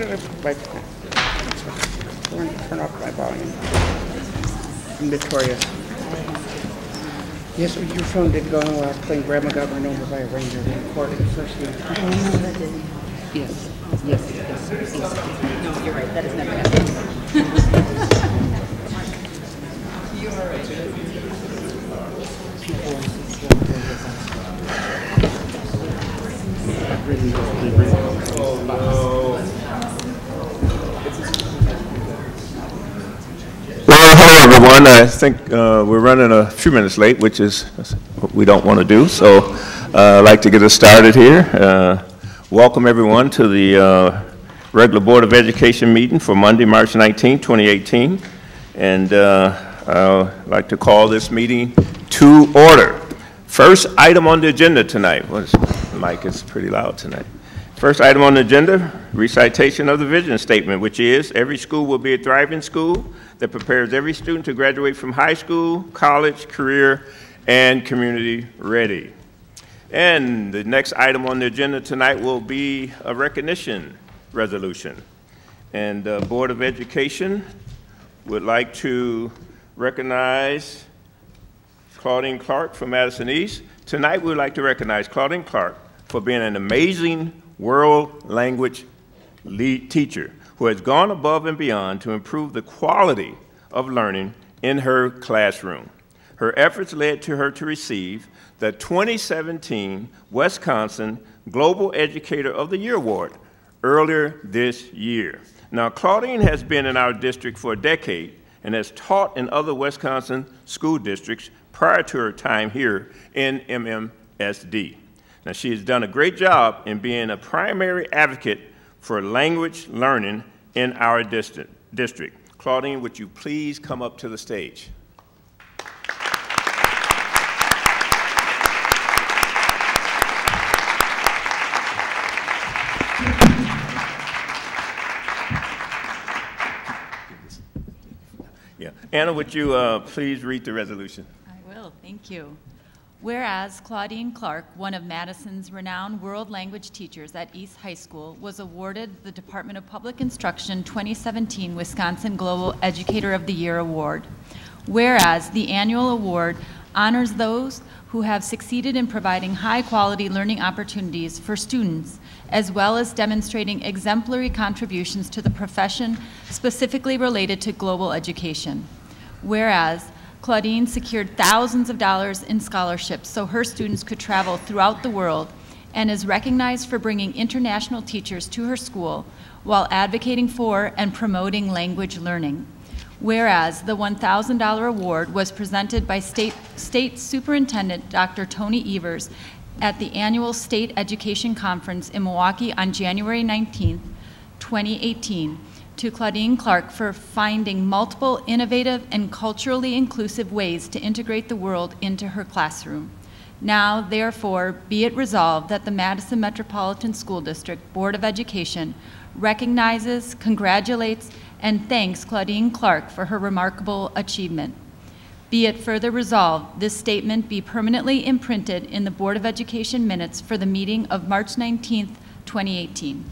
Turn off my volume. Victoria. Yes, your phone did go on while I was playing Grandma Got Run Over by a Ranger. They recorded the first one. Oh, no, that didn't happen. Yes. No, you're right. That has never happened. You are right. Well, hello everyone. I think we're running a few minutes late, which is what we don't want to do. So I'd like to get us started here. Welcome everyone to the regular Board of Education meeting for Monday, March 19, 2018. And I'd like to call this meeting to order. First item on the agenda tonight. The mic is pretty loud tonight. First item on the agenda, recitation of the vision statement, which is every school will be a thriving school that prepares every student to graduate from high school, college, career, and community ready. And the next item on the agenda tonight will be a recognition resolution. And the Board of Education would like to recognize Claudine Clark from Madison East. Tonight we would like to recognize Claudine Clark for being an amazing world language lead teacher who has gone above and beyond to improve the quality of learning in her classroom. Her efforts led to her to receive the 2017 Wisconsin Global Educator of the Year Award earlier this year. Now, Claudine has been in our district for a decade and has taught in other Wisconsin school districts prior to her time here in MMSD. Now, she has done a great job in being a primary advocate for language learning in our district. Claudine, would you please come up to the stage? Yeah. Anna, would you please read the resolution? I will, thank you. Whereas Claudine Clark, one of Madison's renowned world language teachers at East High School, was awarded the Department of Public Instruction 2017 Wisconsin Global Educator of the Year Award. Whereas the annual award honors those who have succeeded in providing high-quality learning opportunities for students, as well as demonstrating exemplary contributions to the profession specifically related to global education. Whereas Claudine secured thousands of dollars in scholarships so her students could travel throughout the world and is recognized for bringing international teachers to her school while advocating for and promoting language learning. Whereas the $1,000 award was presented by State Superintendent Dr. Tony Evers at the annual State Education Conference in Milwaukee on January 19, 2018, to Claudine Clark for finding multiple innovative and culturally inclusive ways to integrate the world into her classroom. Now, therefore, be it resolved that the Madison Metropolitan School District Board of Education recognizes, congratulates, and thanks Claudine Clark for her remarkable achievement. Be it further resolved, this statement be permanently imprinted in the Board of Education minutes for the meeting of March 19th, 2018.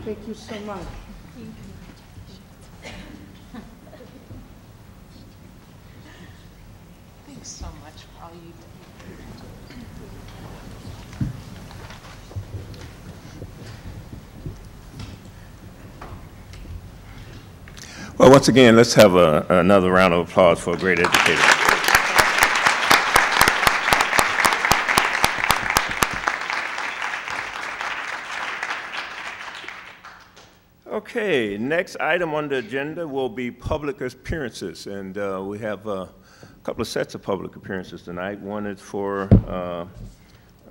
Thank you so much. Thanks so much for all you do. Well, once again, let's have another round of applause for a great educator. Okay, next item on the agenda will be public appearances, and we have a couple of sets of public appearances tonight. One is for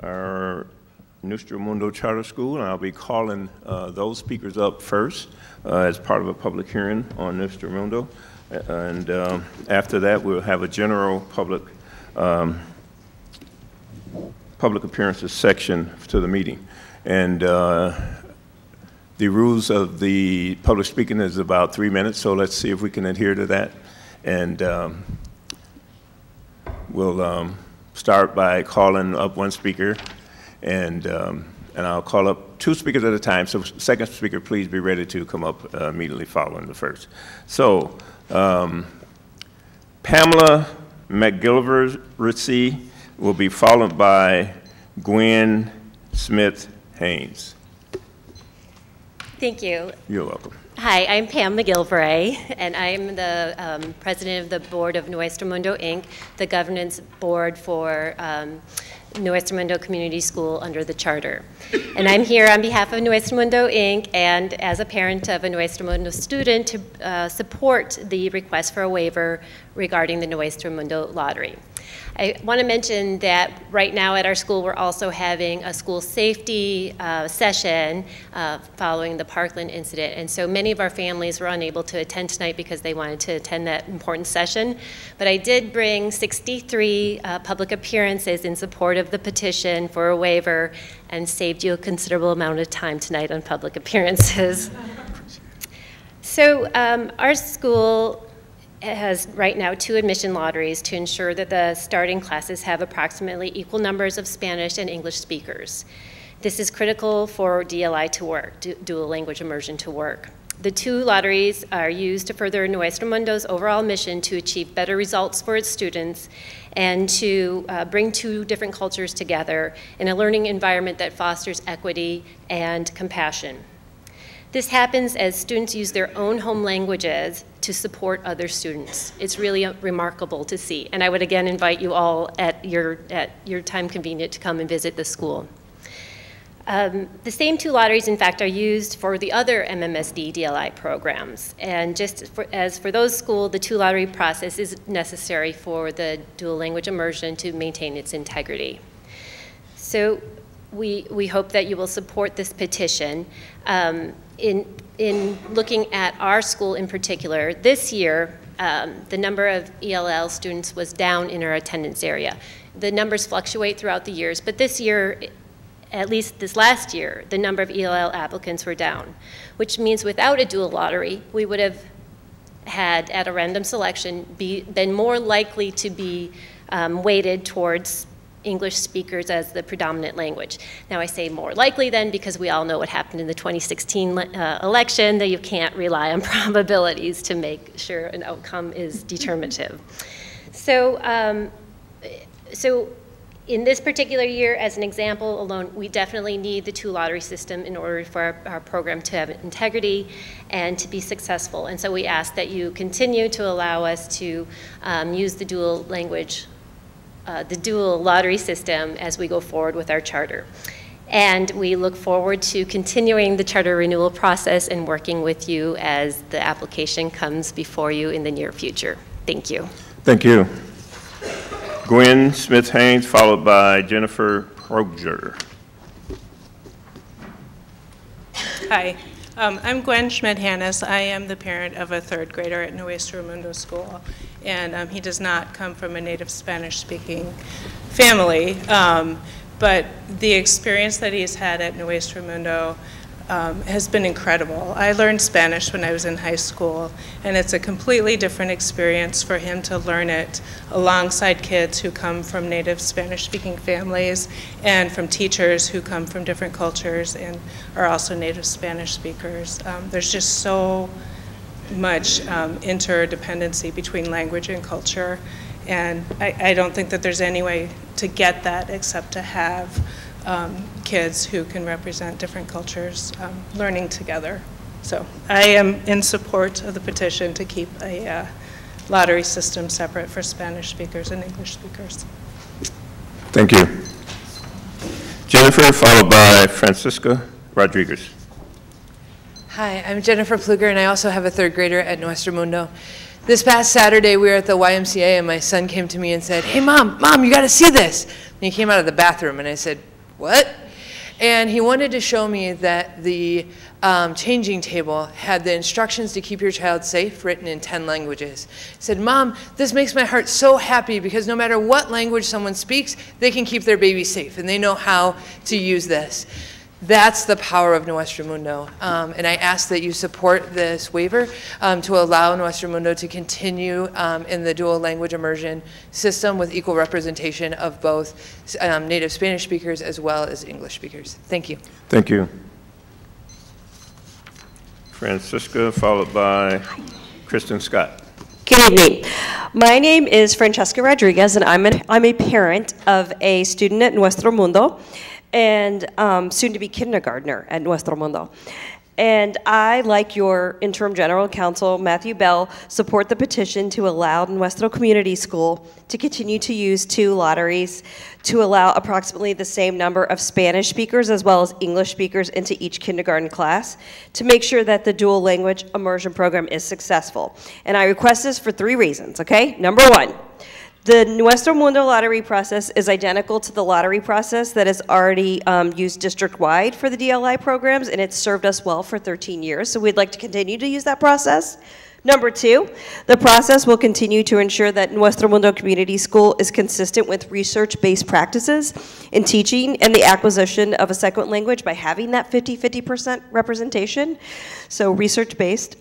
our Nuestro Mundo Charter School, and I'll be calling those speakers up first as part of a public hearing on Nuestro Mundo. And after that, we'll have a general public public appearances section to the meeting. And the rules of the public speaking is about 3 minutes, so let's see if we can adhere to that. And we'll start by calling up one speaker, and I'll call up 2 speakers at a time. So second speaker, please be ready to come up immediately following the first. So Pamela McGilvery will be followed by Gwen Smith-Haynes. Thank you. You're welcome. Hi, I'm Pam McGilvray, and I'm the president of the board of Nuestro Mundo, Inc., the governance board for Nuestro Mundo Community School under the charter. And I'm here on behalf of Nuestro Mundo, Inc., and as a parent of a Nuestro Mundo student to support the request for a waiver regarding the Nuestro Mundo lottery. I want to mention that right now at our school we're also having a school safety session following the Parkland incident, and so many of our families were unable to attend tonight because they wanted to attend that important session. But I did bring 63 public appearances in support of the petition for a waiver and saved you a considerable amount of time tonight on public appearances. So our school has right now 2 admission lotteries to ensure that the starting classes have approximately equal numbers of Spanish and English speakers. This is critical for DLI to work, dual language immersion to work. The 2 lotteries are used to further Nuestro Mundo's overall mission to achieve better results for its students and to bring 2 different cultures together in a learning environment that fosters equity and compassion. This happens as students use their own home languages to support other students. It's really remarkable to see, and I would again invite you all at your time convenient to come and visit the school. The same 2 lotteries, in fact, are used for the other MMSD DLI programs, and just as for those schools, the 2 lottery process is necessary for the dual language immersion to maintain its integrity. So we hope that you will support this petition. In looking at our school in particular, this year, the number of ELL students was down in our attendance area. The numbers fluctuate throughout the years, but this year, at least this last year, the number of ELL applicants were down, which means without a dual lottery, we would have had, at a random selection, been more likely to be weighted towards English speakers as the predominant language. Now I say more likely then because we all know what happened in the 2016 election, that you can't rely on probabilities to make sure an outcome is determinative. So, in this particular year, as an example alone, we definitely need the 2 lottery system in order for our program to have integrity and to be successful. And so we ask that you continue to allow us to use the dual language the dual lottery system as we go forward with our charter. And we look forward to continuing the charter renewal process and working with you as the application comes before you in the near future. Thank you. Thank you. Gwen Smith-Haynes, followed by Jennifer Kroger. Hi, I'm Gwen Schmidt-Hannes. I am the parent of a 3rd grader at Nuestro Mundo School, and he does not come from a native Spanish-speaking family, but the experience that he's had at Nuestro Mundo has been incredible. I learned Spanish when I was in high school, and it's a completely different experience for him to learn it alongside kids who come from native Spanish-speaking families and from teachers who come from different cultures and are also native Spanish speakers. There's just so much interdependency between language and culture, and I don't think that there's any way to get that except to have kids who can represent different cultures learning together. So I am in support of the petition to keep a lottery system separate for Spanish speakers and English speakers. Thank you. Jennifer, followed by Francisca Rodriguez. Hi, I'm Jennifer Pluger, and I also have a 3rd grader at Nuestro Mundo. This past Saturday, we were at the YMCA, and my son came to me and said, "Hey, Mom, you got to see this." And he came out of the bathroom, and I said, "What?" And he wanted to show me that the changing table had the instructions to keep your child safe written in 10 languages. He said, "Mom, this makes my heart so happy because no matter what language someone speaks, they can keep their baby safe and they know how to use this." That's the power of Nuestro Mundo. And I ask that you support this waiver to allow Nuestro Mundo to continue in the dual language immersion system with equal representation of both native Spanish speakers as well as English speakers. Thank you. Thank you. Francisca, followed by Kristen Scott. Good evening. My name is Francesca Rodriguez, and I'm a parent of a student at Nuestro Mundo, and soon to be kindergartner at Nuestro Mundo. And I, like your interim general counsel, Matthew Bell, support the petition to allow Nuestro Community School to continue to use 2 lotteries to allow approximately the same number of Spanish speakers as well as English speakers into each kindergarten class to make sure that the dual language immersion program is successful. And I request this for 3 reasons, okay? Number 1. The Nuestro Mundo lottery process is identical to the lottery process that is already used district-wide for the DLI programs, and it's served us well for 13 years, so we'd like to continue to use that process. Number 2, the process will continue to ensure that Nuestro Mundo Community School is consistent with research-based practices in teaching and the acquisition of a second language by having that 50-50% representation, so research-based.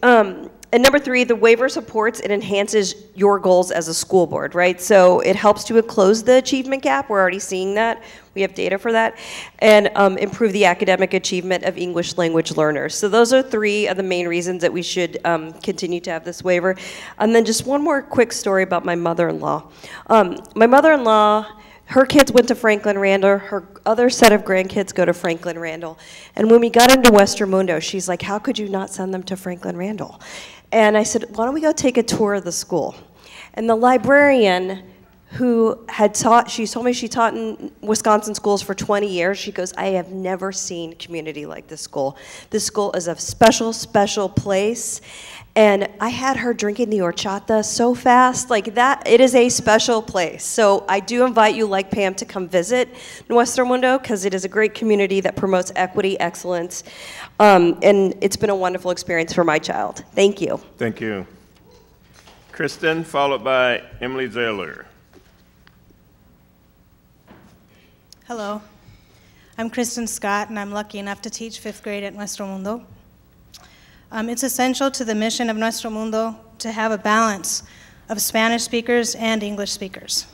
And number 3, the waiver supports and enhances your goals as a school board, right? So it helps to close the achievement gap. We're already seeing that. We have data for that. And improve the academic achievement of English language learners. So those are 3 of the main reasons that we should continue to have this waiver. And then just one more quick story about my mother-in-law. My mother-in-law, her kids went to Franklin Randall. Her other set of grandkids go to Franklin Randall. And when we got into Nuestro Mundo, she's like, "How could you not send them to Franklin Randall?" And I said, "Why don't we go take a tour of the school?" And the librarian who had taught, she told me she taught in Wisconsin schools for 20 years. She goes, "I have never seen community like this school. This school is a special, special place." And I had her drinking the horchata so fast, like that, it is a special place. So I do invite you, like Pam, to come visit Nuestro Mundo, because it is a great community that promotes equity, excellence, and it's been a wonderful experience for my child. Thank you. Thank you. Kristen, followed by Emily Zeller. Hello, I'm Kristen Scott, and I'm lucky enough to teach 5th grade at Nuestro Mundo. It's essential to the mission of Nuestro Mundo to have a balance of Spanish speakers and English speakers.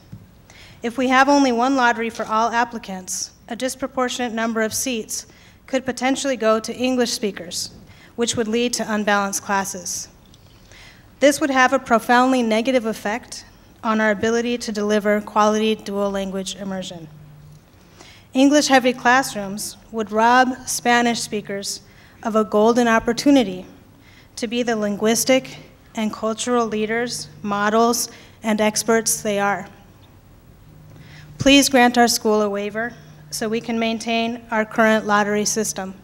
If we have only 1 lottery for all applicants, a disproportionate number of seats could potentially go to English speakers, which would lead to unbalanced classes. This would have a profoundly negative effect on our ability to deliver quality dual language immersion. English-heavy classrooms would rob Spanish speakers of a golden opportunity to be the linguistic and cultural leaders, models, and experts they are. Please grant our school a waiver so we can maintain our current lottery system.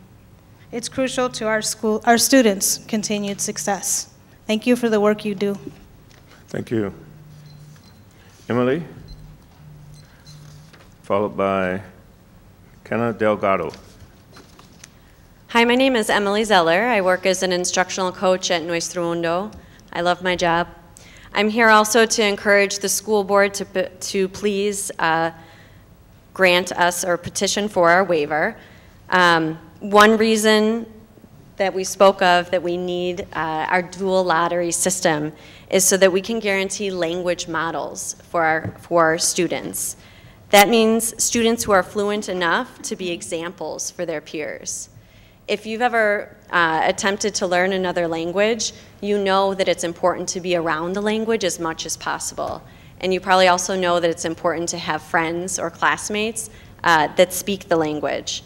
It's crucial to our students' continued success. Thank you for the work you do. Thank you. Emily, followed by Kenna Delgado. Hi, my name is Emily Zeller. I work as an instructional coach at Nuestro Mundo. I love my job. I'm here also to encourage the school board to please grant us or petition for our waiver. One reason that we spoke of that we need our dual lottery system is so that we can guarantee language models for our students. That means students who are fluent enough to be examples for their peers. If you've ever attempted to learn another language, you know that it's important to be around the language as much as possible. And you probably also know that it's important to have friends or classmates that speak the language.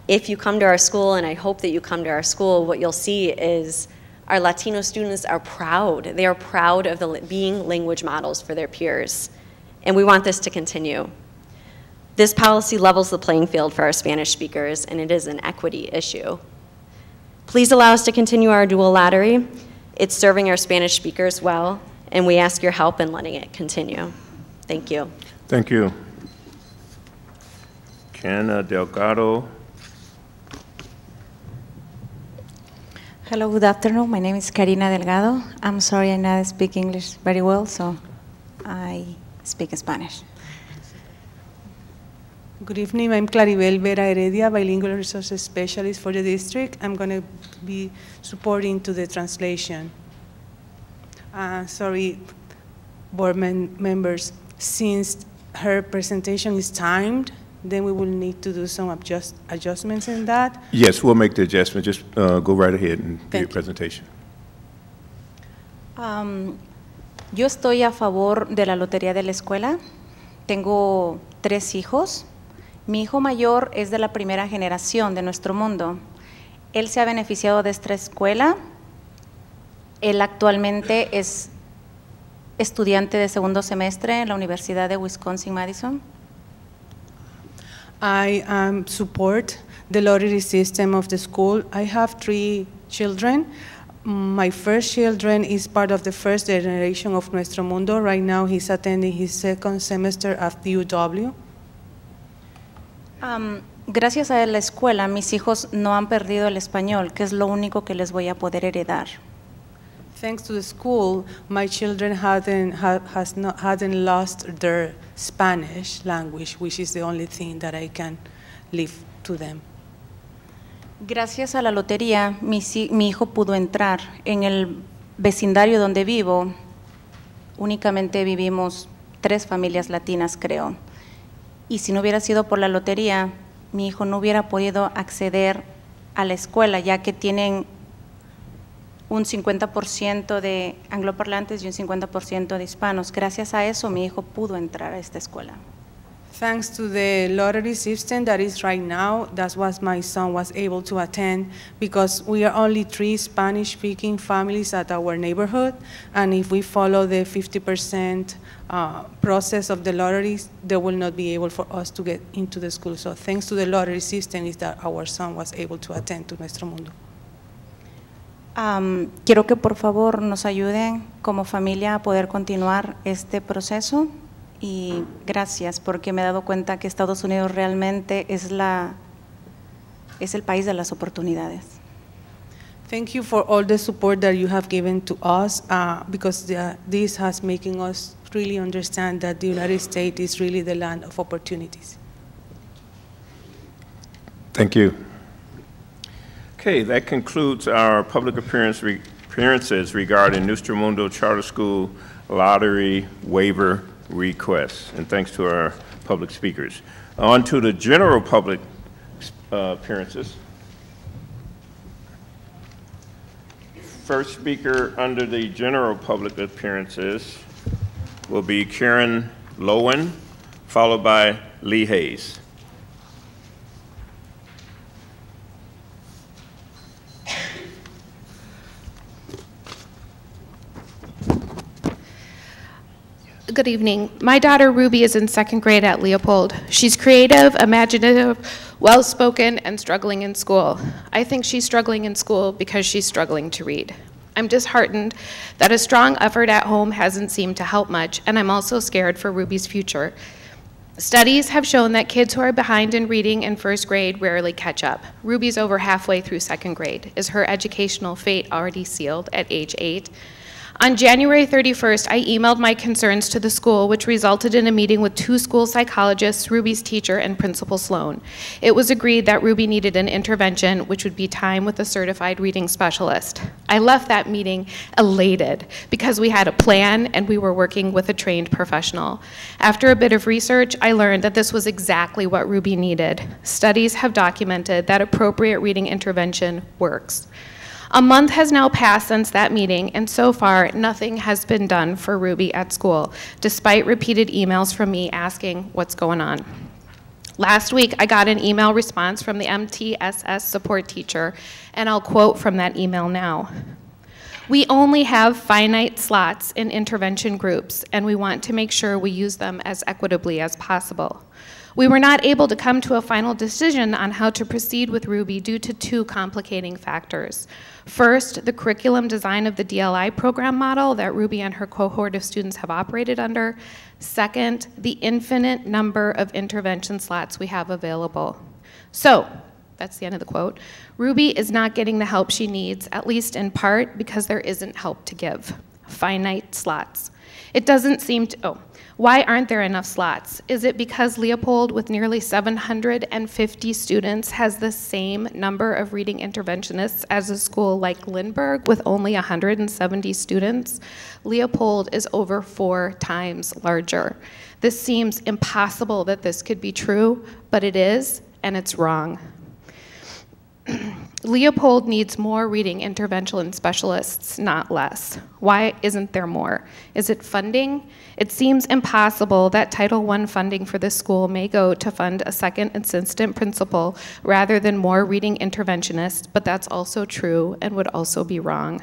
If you come to our school, and I hope that you come to our school, what you'll see is our Latino students are proud. They are proud of being language models for their peers. And we want this to continue. This policy levels the playing field for our Spanish speakers, and it is an equity issue. Please allow us to continue our dual lottery. It's serving our Spanish speakers well, and we ask your help in letting it continue. Thank you. Thank you. Anna Delgado. Hello, good afternoon. My name is Karina Delgado. I'm sorry I not speak English very well, so I speak Spanish. Good evening. I'm Claribel Vera Heredia, bilingual resources specialist for the district. I'm going to be supporting to the translation. Sorry, board members, since her presentation is timed, then we will need to do some adjustments in that. Yes, we'll make the adjustment. Just go right ahead and do your Thank you. presentation. Yo estoy a favor de la lotería de la escuela. Tengo 3 hijos. Mi hijo mayor es de la primera generación de Nuestro Mundo. Él se ha beneficiado de esta escuela. Él actualmente es estudiante de segundo semestre en la Universidad de Wisconsin-Madison. I support the lottery system of the school. I have 3 children. My first children is part of the first generation of Nuestro Mundo. Right now he's attending his 2nd semester at the UW. Gracias a la escuela, mis hijos no han perdido el español, que es lo único que les voy a poder heredar. Thanks to the school, my children hadn't lost their Spanish language, which is the only thing that I can leave to them. Gracias a la lotería, mi hijo pudo entrar. En el vecindario donde vivo, únicamente vivimos 3 familias latinas, creo. Y si no hubiera sido por la lotería, mi hijo no hubiera podido acceder a la escuela, ya que tienen un 50% de angloparlantes y un 50% de hispanos. Gracias a eso, mi hijo pudo entrar a esta escuela. Thanks to the lottery system that is right now, that's what my son was able to attend, because we are only 3 Spanish-speaking families at our neighborhood, and if we follow the 50% process of the lotteries, they will not be able for us to get into the school. So thanks to the lottery system is that our son was able to attend to Nuestro Mundo. Quiero que por favor nos ayuden como familia a poder continuar este proceso. Y gracias, porque me he dado cuenta que Estados Unidos realmente es el país de las oportunidades. Thank you for all the support that you have given to us, because this has making us really understand that the United States is really the land of opportunities. Thank you. Okay, that concludes our public appearances regarding Nuestro Mundo Charter School lottery waiver requests, and thanks to our public speakers. On to the general public appearances. First speaker under the general public appearances will be Karen Lowen, followed by Lee Hayes. Good evening. My daughter Ruby is in 2nd grade at Leopold. She's creative, imaginative, well-spoken, and struggling in school. I think she's struggling in school because she's struggling to read. I'm disheartened that a strong effort at home hasn't seemed to help much, and I'm also scared for Ruby's future. Studies have shown that kids who are behind in reading in 1st grade rarely catch up. Ruby's over halfway through 2nd grade. Is her educational fate already sealed at age 8? On January 31st, I emailed my concerns to the school, which resulted in a meeting with 2 school psychologists, Ruby's teacher, and Principal Sloan. It was agreed that Ruby needed an intervention, which would be time with a certified reading specialist. I left that meeting elated because we had a plan and we were working with a trained professional. After a bit of research, I learned that this was exactly what Ruby needed. Studies have documented that appropriate reading intervention works. A month has now passed since that meeting, and so far, nothing has been done for Ruby at school, despite repeated emails from me asking what's going on. Last week, I got an email response from the MTSS support teacher, and I'll quote from that email now. We only have finite slots in intervention groups, and we want to make sure we use them as equitably as possible. We were not able to come to a final decision on how to proceed with Ruby due to two complicating factors. First, the curriculum design of the DLI program model that Ruby and her cohort of students have operated under. Second, the infinite number of intervention slots we have available. So, that's the end of the quote. Ruby is not getting the help she needs, at least in part because there isn't help to give. Finite slots. It doesn't seem to, why aren't there enough slots? Is it because Leopold, with nearly 750 students, has the same number of reading interventionists as a school like Lindbergh with only 170 students? Leopold is over 4 times larger. This seems impossible that this could be true, but it is, and it's wrong. Leopold needs more reading intervention specialists, not less. Why isn't there more? Is it funding? It seems impossible that Title I funding for this school may go to fund a second assistant principal rather than more reading interventionists, but that's also true and would also be wrong.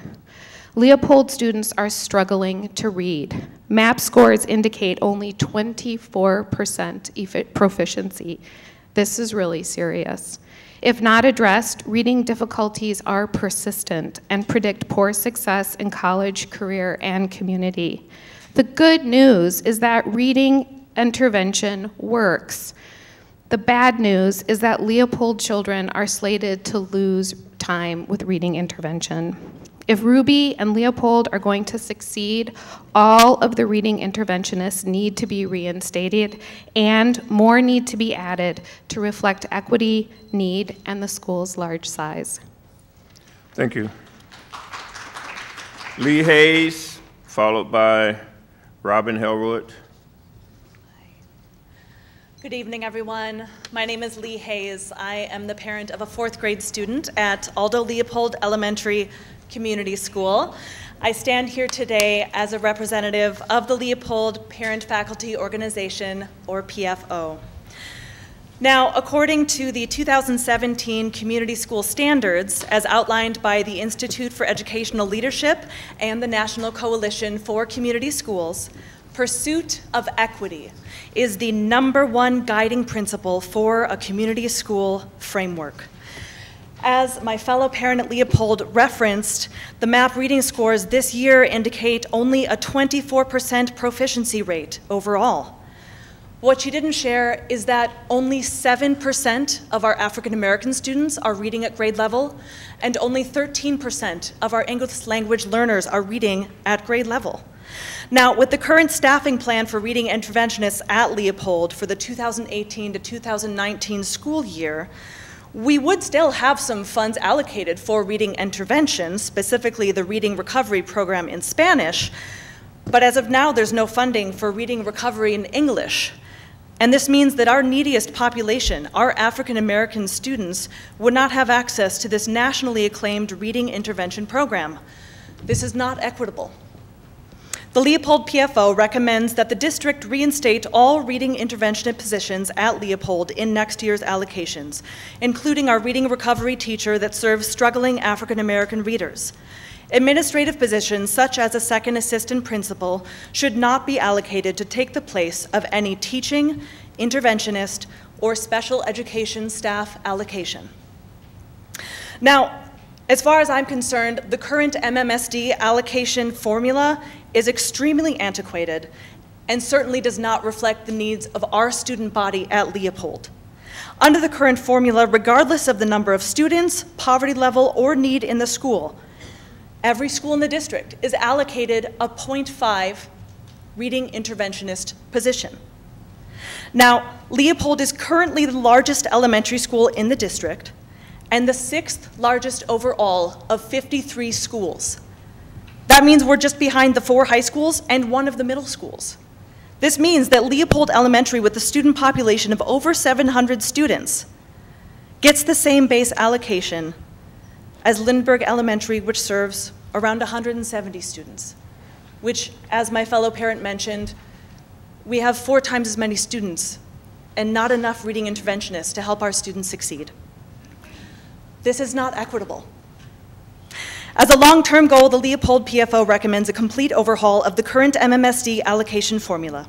Leopold students are struggling to read. MAP scores indicate only 24% proficiency. This is really serious. If not addressed, reading difficulties are persistent and predict poor success in college, career, and community. The good news is that reading intervention works. The bad news is that Leopold children are slated to lose time with reading intervention. If Ruby and Leopold are going to succeed, all of the reading interventionists need to be reinstated and more need to be added to reflect equity, need, and the school's large size. Thank you. Lee Hayes, followed by Robin Hellwood. Good evening, everyone. My name is Lee Hayes. I am the parent of a 4th grade student at Aldo Leopold Elementary Community School. I stand here today as a representative of the Leopold Parent Faculty Organization, or PFO. Now, according to the 2017 Community School Standards, as outlined by the Institute for Educational Leadership and the National Coalition for Community Schools, pursuit of equity is the #1 guiding principle for a community school framework. As my fellow parent at Leopold referenced, the MAP reading scores this year indicate only a 24% proficiency rate overall. What she didn't share is that only 7% of our African American students are reading at grade level, and only 13% of our English language learners are reading at grade level. Now, with the current staffing plan for reading interventionists at Leopold for the 2018 to 2019 school year, we would still have some funds allocated for reading intervention, specifically the Reading Recovery Program in Spanish, but as of now, there's no funding for reading recovery in English. And this means that our neediest population, our African American students, would not have access to this nationally acclaimed reading intervention program. This is not equitable. The Leopold PFO recommends that the district reinstate all reading intervention positions at Leopold in next year's allocations, including our reading recovery teacher that serves struggling African American readers. Administrative positions such as a second assistant principal should not be allocated to take the place of any teaching, interventionist, or special education staff allocation. Now, as far as I'm concerned, the current MMSD allocation formula is extremely antiquated and certainly does not reflect the needs of our student body at Leopold. Under the current formula, regardless of the number of students, poverty level, or need in the school, every school in the district is allocated a 0.5 reading interventionist position. Now, Leopold is currently the largest elementary school in the district and the 6th largest overall of 53 schools. That means we're just behind the 4 high schools and 1 of the middle schools. This means that Leopold Elementary, with a student population of over 700 students, gets the same base allocation as Lindbergh Elementary, which serves around 170 students, which, as my fellow parent mentioned, we have 4 times as many students and not enough reading interventionists to help our students succeed. This is not equitable. As a long-term goal, the Leopold PFO recommends a complete overhaul of the current MMSD allocation formula.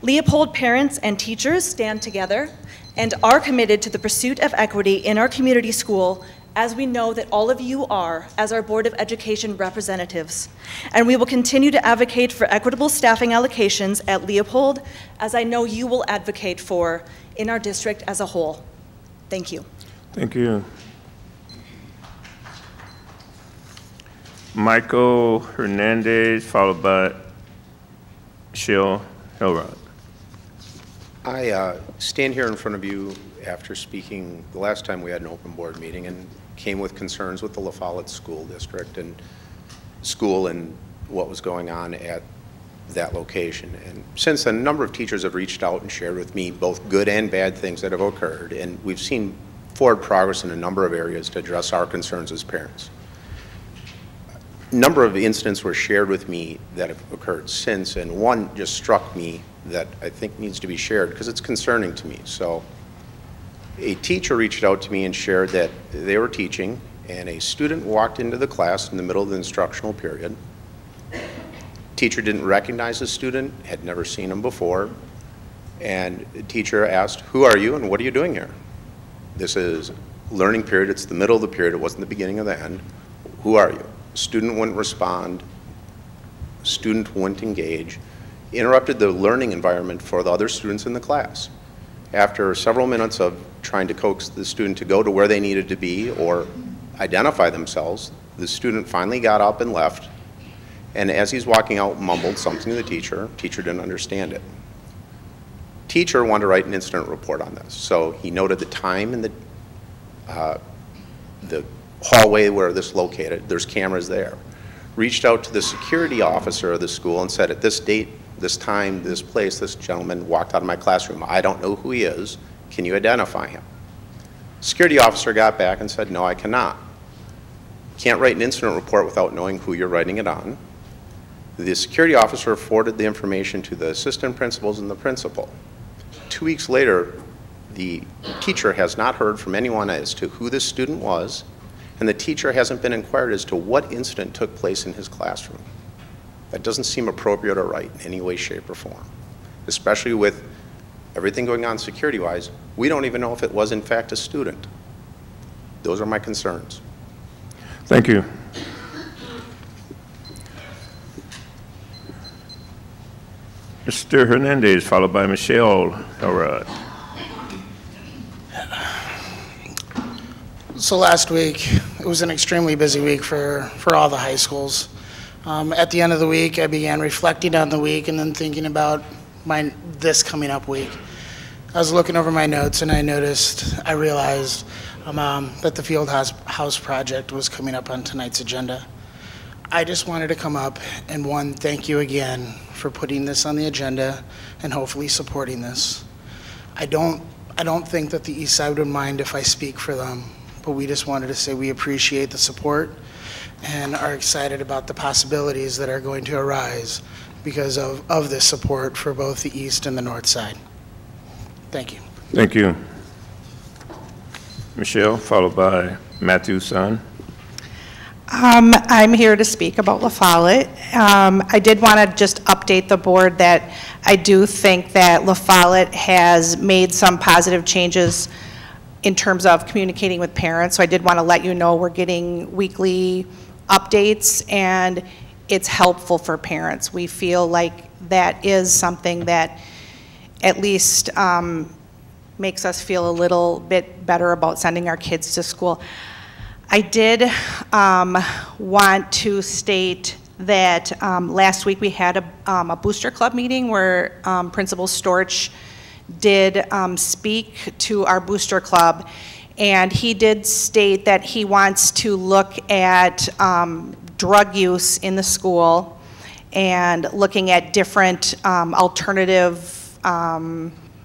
Leopold parents and teachers stand together and are committed to the pursuit of equity in our community school, as we know that all of you are as our Board of Education representatives. And we will continue to advocate for equitable staffing allocations at Leopold, as I know you will advocate for in our district as a whole. Thank you. Thank you. Michael Hernandez, followed by Michelle Elrod. I stand here in front of you after speaking the last time we had an open board meeting and came with concerns with the La Follette School District and school and what was going on at that location. And since then, a number of teachers have reached out and shared with me both good and bad things that have occurred, and we've seen forward progress in a number of areas to address our concerns as parents. A number of incidents were shared with me that have occurred since, and one just struck me that I think needs to be shared because it's concerning to me. So a teacher reached out to me and shared that they were teaching and a student walked into the class in the middle of the instructional period. Teacher didn't recognize the student, had never seen him before, and the teacher asked, "Who are you and what are you doing here?" This is learning period, it's the middle of the period, it wasn't the beginning of the end. "Who are you?" Student wouldn't respond, student wouldn't engage, interrupted the learning environment for the other students in the class. After several minutes of trying to coax the student to go to where they needed to be or identify themselves, the student finally got up and left, and as he's walking out, mumbled something to the teacher. Teacher didn't understand it. Teacher wanted to write an incident report on this, so he noted the time and the hallway where this located. There's cameras there. Reached out to the security officer of the school and said, at this date, this time, this place, this gentleman walked out of my classroom. I don't know who he is. Can you identify him? Security officer got back and said, no, I cannot. Can't write an incident report without knowing who you're writing it on. The security officer forwarded the information to the assistant principals and the principal. 2 weeks later, the teacher has not heard from anyone as to who this student was, and the teacher hasn't been inquired as to what incident took place in his classroom. That doesn't seem appropriate or right in any way, shape, or form, especially with everything going on security-wise. We don't even know if it was in fact a student. Those are my concerns. Thank you. Mr. Hernandez, followed by Michelle Elrod. So last week, it was an extremely busy week for all the high schools. At the end of the week, I began reflecting on the week and then thinking about this coming up week. I was looking over my notes and I realized that the Field House project was coming up on tonight's agenda. I just wanted to come up and thank you again for putting this on the agenda and hopefully supporting this. I don't think that the East Side would mind if I speak for them, but we just wanted to say we appreciate the support and are excited about the possibilities that are going to arise because of this support for both the East and the North Side. Thank you. Thank you. Michelle, followed by Matthew Son. I'm here to speak about La Follette. I did want to just update the board that I do think that La Follette has made some positive changes in terms of communicating with parents. So I did want to let you know we're getting weekly updates and it's helpful for parents. We feel like that is something that at least makes us feel a little bit better about sending our kids to school. I did want to state that last week we had a Booster Club meeting where Principal Storch did speak to our Booster Club, and he did state that he wants to look at drug use in the school and looking at different alternative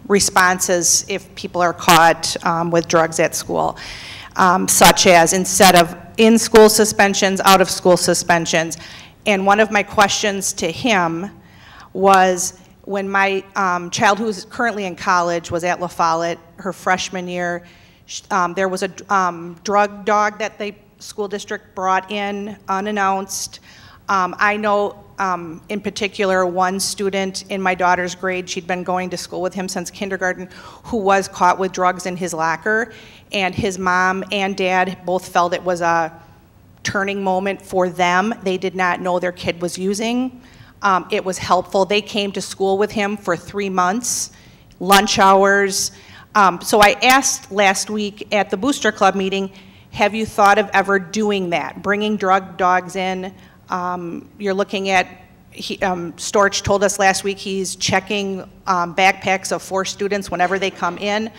responses if people are caught with drugs at school. Such as instead of in-school suspensions, out-of-school suspensions. And one of my questions to him was when my child, who's currently in college, was at La Follette her freshman year, there was a drug dog that the school district brought in unannounced. I know in particular, one student in my daughter's grade, she'd been going to school with him since kindergarten, who was caught with drugs in his locker, and his mom and dad both felt it was a turning moment for them. They did not know their kid was using. It was helpful. They came to school with him for 3 months, lunch hours. So I asked last week at the Booster Club meeting, have you thought of ever doing that, bringing drug dogs in? You're looking at, Storch told us last week he's checking backpacks of 4 students whenever they come in.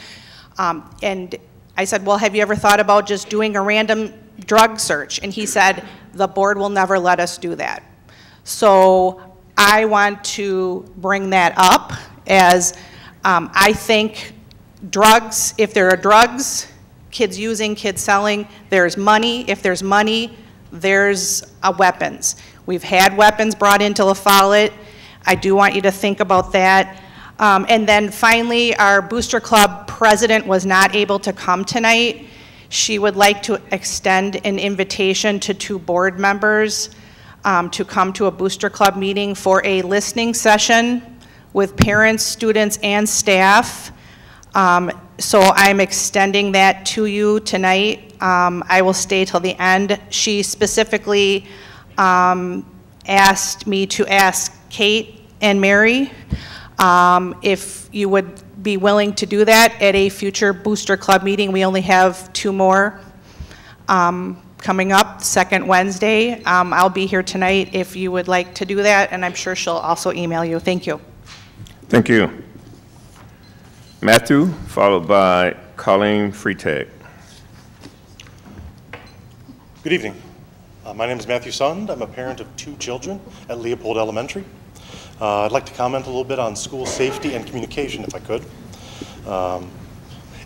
And I said, well, have you ever thought about just doing a random drug search? And he said, the board will never let us do that. So I want to bring that up as I think drugs, if there are drugs, kids using, kids selling, there's money. If there's money, there's weapons. We've had weapons brought into La Follette. I do want you to think about that. And then finally, our Booster Club president was not able to come tonight. She would like to extend an invitation to 2 board members to come to a Booster Club meeting for a listening session with parents, students, and staff. So I'm extending that to you tonight. I will stay till the end. She specifically asked me to ask Kate and Mary if you would be willing to do that at a future Booster Club meeting. We only have 2 more coming up, second Wednesday. I'll be here tonight if you would like to do that, and I'm sure she'll also email you. Thank you. Thank you. Matthew, followed by Colleen Freitag. Good evening. My name is Matthew Sund. I'm a parent of 2 children at Leopold Elementary. I'd like to comment a little bit on school safety and communication, if I could.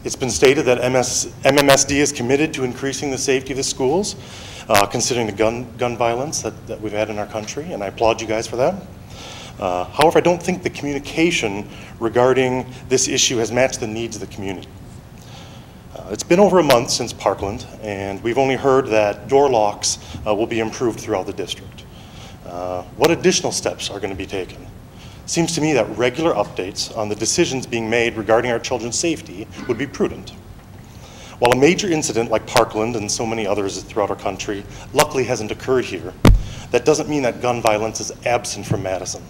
It's been stated that MMSD is committed to increasing the safety of the schools, considering the gun violence that we've had in our country, and I applaud you guys for that. However, I don't think the communication regarding this issue has matched the needs of the community. It's been over a month since Parkland, and we've only heard that door locks will be improved throughout the district. What additional steps are going to be taken? Seems to me that regular updates on the decisions being made regarding our children's safety would be prudent. While a major incident like Parkland and so many others throughout our country luckily hasn't occurred here, that doesn't mean that gun violence is absent from Madison.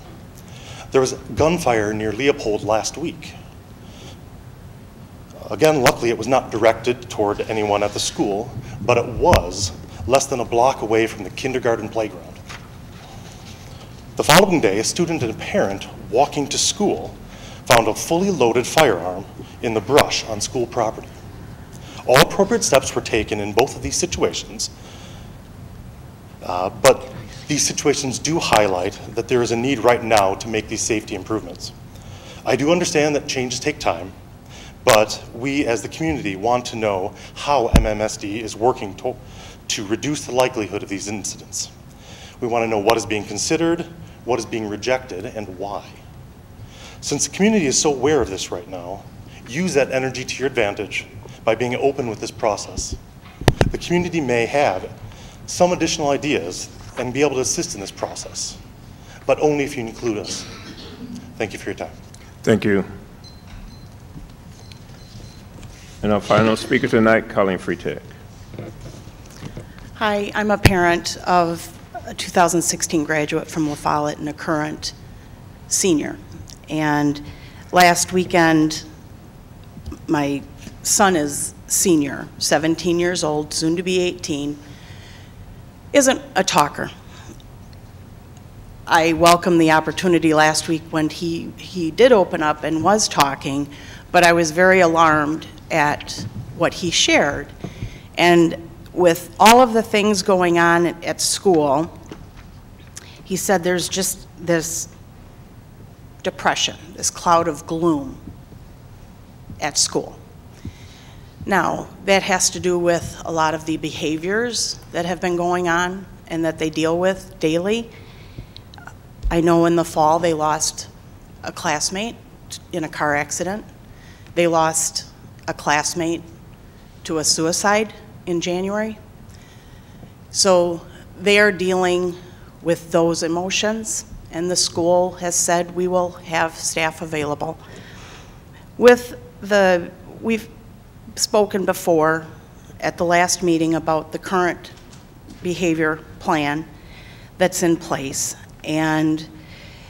There was gunfire near Leopold last week. Again, luckily it was not directed toward anyone at the school, but it was less than a block away from the kindergarten playground. The following day, a student and a parent walking to school found a fully loaded firearm in the brush on school property. All appropriate steps were taken in both of these situations, but these situations do highlight that there is a need right now to make these safety improvements. I do understand that changes take time, but we as the community want to know how MMSD is working to reduce the likelihood of these incidents. We want to know what is being considered, what is being rejected, and why. Since the community is so aware of this right now, use that energy to your advantage by being open with this process. The community may have some additional ideas and be able to assist in this process, but only if you include us. Thank you for your time. Thank you. And our final speaker tonight, Colleen Freitag. Hi, I'm a parent of a 2016 graduate from La Follette and a current senior. And last weekend, my son is senior, 17 years old, soon to be 18, isn't a talker. I welcomed the opportunity last week when he did open up and was talking, but I was very alarmed at what he shared. And with all of the things going on at school, he said there's just this depression, this cloud of gloom at school. Now, that has to do with a lot of the behaviors that have been going on and that they deal with daily. I know in the fall they lost a classmate in a car accident. They lost a classmate to a suicide in January. So they are dealing with those emotions, and the school has said we will have staff available. We've spoken before at the last meeting about the current behavior plan that's in place, and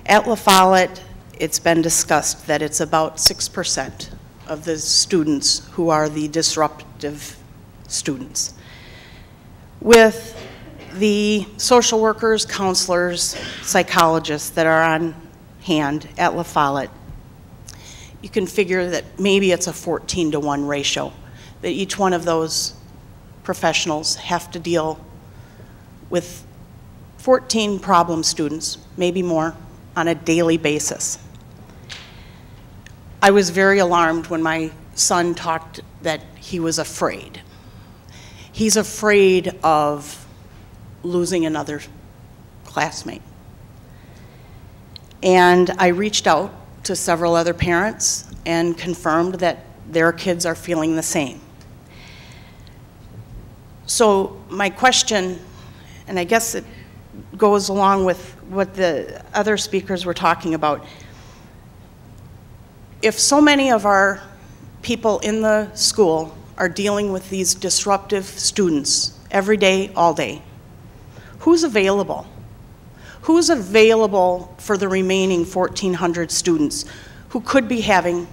at La Follette, it's been discussed that it's about 6% of the students who are the disruptive students. With the social workers, counselors, psychologists that are on hand at La Follette, you can figure that maybe it's a 14-to-1 ratio, that each one of those professionals have to deal with 14 problem students, maybe more, on a daily basis. I was very alarmed when my son talked that he was afraid. He's afraid of losing another classmate. And I reached out to several other parents and confirmed that their kids are feeling the same. So my question, and I guess it goes along with what the other speakers were talking about, if so many of our people in the school are dealing with these disruptive students every day, all day, who's available? Who's available for the remaining 1,400 students who could be having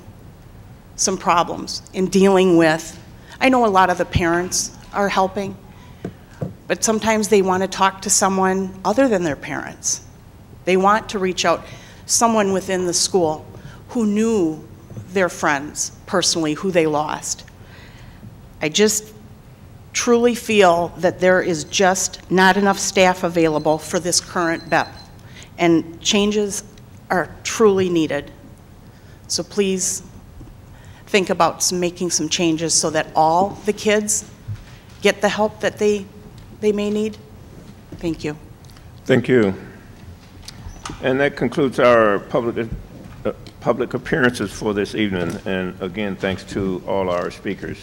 some problems in dealing with? I know a lot of the parents are helping, but sometimes they want to talk to someone other than their parents. They want to reach out, someone within the school who knew their friends personally, who they lost. I just truly feel that there is just not enough staff available for this current BEP, and changes are truly needed. So please think about making some changes so that all the kids get the help that they may need. Thank you. Thank you. And that concludes our public appearances for this evening. And again, thanks to all our speakers.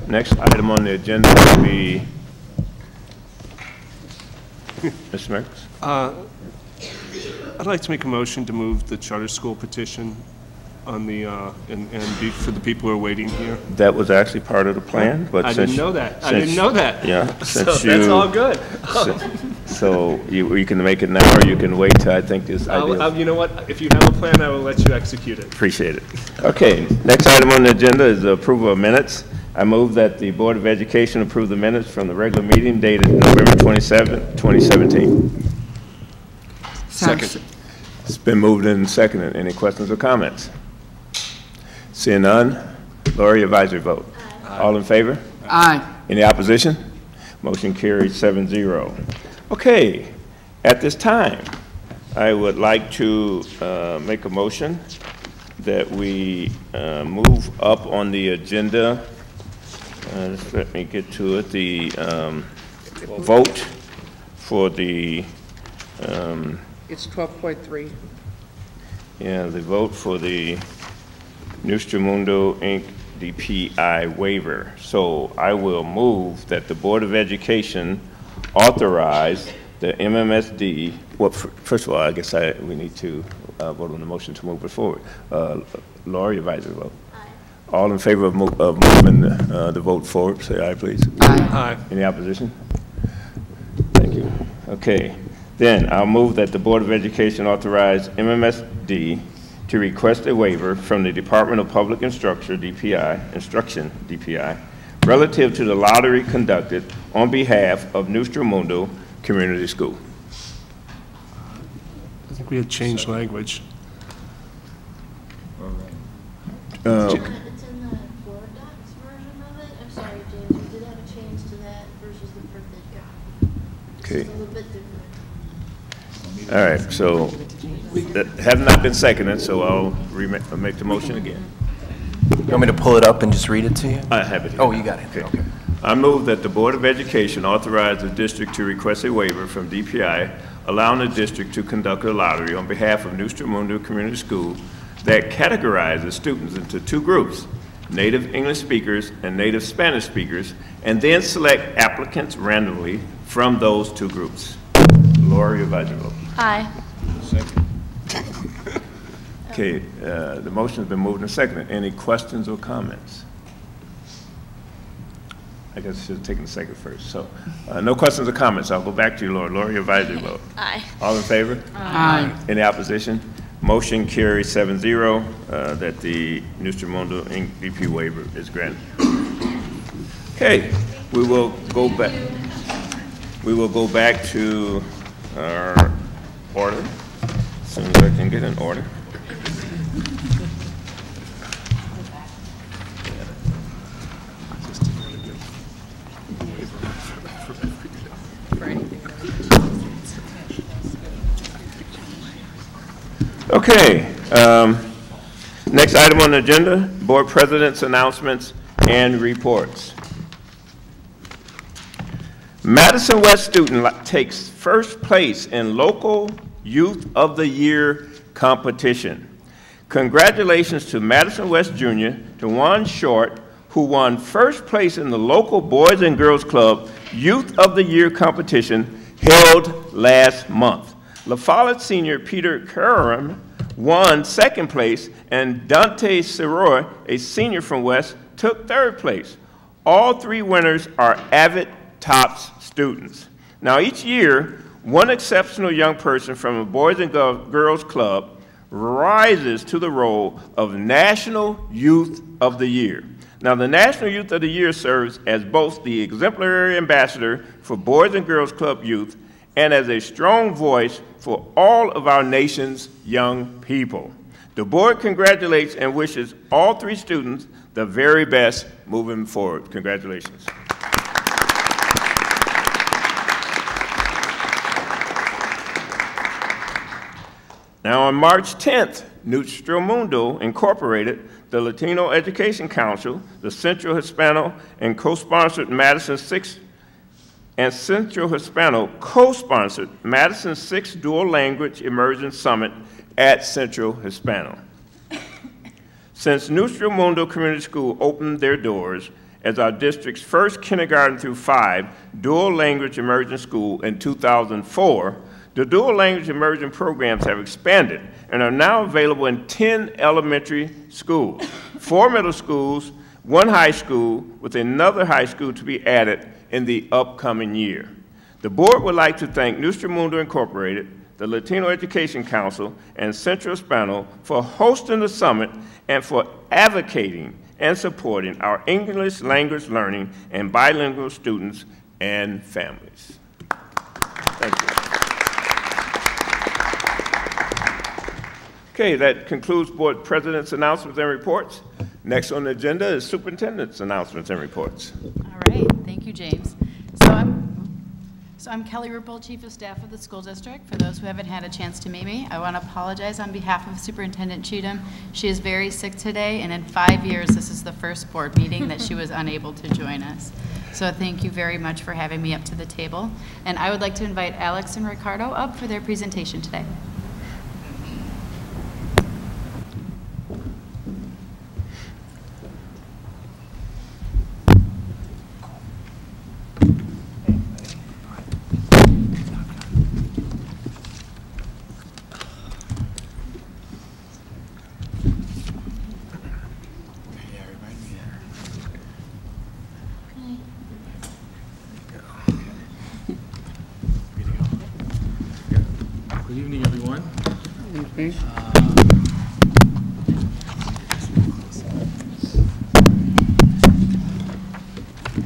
Next item on the agenda will be Ms. Merks. I'd like to make a motion to move the charter school petition on the for the people who are waiting here. That was actually part of the plan, but I didn't know that. Yeah, so that's all good. So you can make it now, or you can wait till I think this ideal. You know what? If you have a plan, I will let you execute it. Appreciate it. Okay, next item on the agenda is the approval of minutes. I move that the Board of Education approve the minutes from the regular meeting dated November 27, 2017. Second. It's been moved and seconded. Any questions or comments? Seeing none, Lori, advisory vote. Aye. All in favor? Aye. Any opposition? Motion carries 7-0. Okay, at this time, I would like to make a motion that we move up on the agenda. Let me get to it. The vote for the it's 12.3. Yeah, the vote for the Nuestro Inc. DPI waiver. So I will move that the Board of Education authorize the MMSD. Well, first of all, I guess we need to vote on the motion to move it forward. Laurie, advisory vote. Aye. All in favor of moving the vote forward, say aye, please. Aye. Aye. Any opposition? Thank you. Okay. Then I'll move that the Board of Education authorize MMSD to request a waiver from the Department of Public Instruction, DPI, relative to the lottery conducted on behalf of Nuestro Mundo Community School. I think we had changed language. It's in the Board Docs version of it. I'm sorry, James, we did have a change to that versus the printed copy. Okay. It's a little bit different. All right, so that have not been seconded, so I'll make the motion again. You want me to pull it up and just read it to you? I have it here. Oh, you got it. Okay. I move that the Board of Education authorize the district to request a waiver from DPI, allowing the district to conduct a lottery on behalf of Nuestro Mundo Community School that categorizes students into two groups, native English speakers, and native Spanish speakers, and then select applicants randomly from those two groups. Laura, your advisory vote. Aye. Second. Okay, the motion has been moved and seconded. Any questions or comments? I guess I should have taken the second first. So, no questions or comments. I'll go back to you, Laura. Laura, your advisory vote. Aye. All in favor? Aye. Any opposition? Motion carries 7-0 that the Nuestramundo Inc. BP waiver is granted. Okay, we will go back. We will go back to our order as soon as I can get an order. Okay, next item on the agenda, board president's announcements and reports. Madison West student takes first place in local Youth of the Year competition. Congratulations to Madison West Junior, DeJuan Short, who won first place in the local Boys and Girls Club Youth of the Year competition held last month. La Follette senior Peter Curran won second place, and Dante Siroy, a senior from West, took third place. All three winners are avid TOPS students. Now, each year, one exceptional young person from a Boys and Girls Club rises to the role of National Youth of the Year. Now, the National Youth of the Year serves as both the exemplary ambassador for Boys and Girls Club youth and as a strong voice for all of our nation's young people. The board congratulates and wishes all three students the very best moving forward. Congratulations. Now on March 10th, Nuestramundo Incorporated, the Latino Education Council, the Central Hispano, and co-sponsored Madison's 6th and Central Hispano co-sponsored Madison's 6th Dual Language Immersion Summit at Central Hispano. Since Nuestramundo Community School opened their doors as our district's first kindergarten through 5 dual language immersion school in 2004, the dual language immersion programs have expanded and are now available in 10 elementary schools, 4 middle schools, 1 high school, with another high school to be added in the upcoming year. The board would like to thank Nuestramundo Incorporated, the Latino Education Council, and Central Hispano for hosting the summit and for advocating and supporting our English language learning and bilingual students and families. Thank you. Okay, that concludes board president's announcements and reports. Next on the agenda is superintendent's announcements and reports. All right, thank you, James. So I'm Kelly Ruppel, Chief of Staff of the school district. For those who haven't had a chance to meet me, I want to apologize on behalf of Superintendent Cheatham. She is very sick today, and in 5 years, this is the first board meeting that she was unable to join us. So thank you very much for having me up to the table. And I would like to invite Alex and Ricardo up for their presentation today. Good evening, everyone.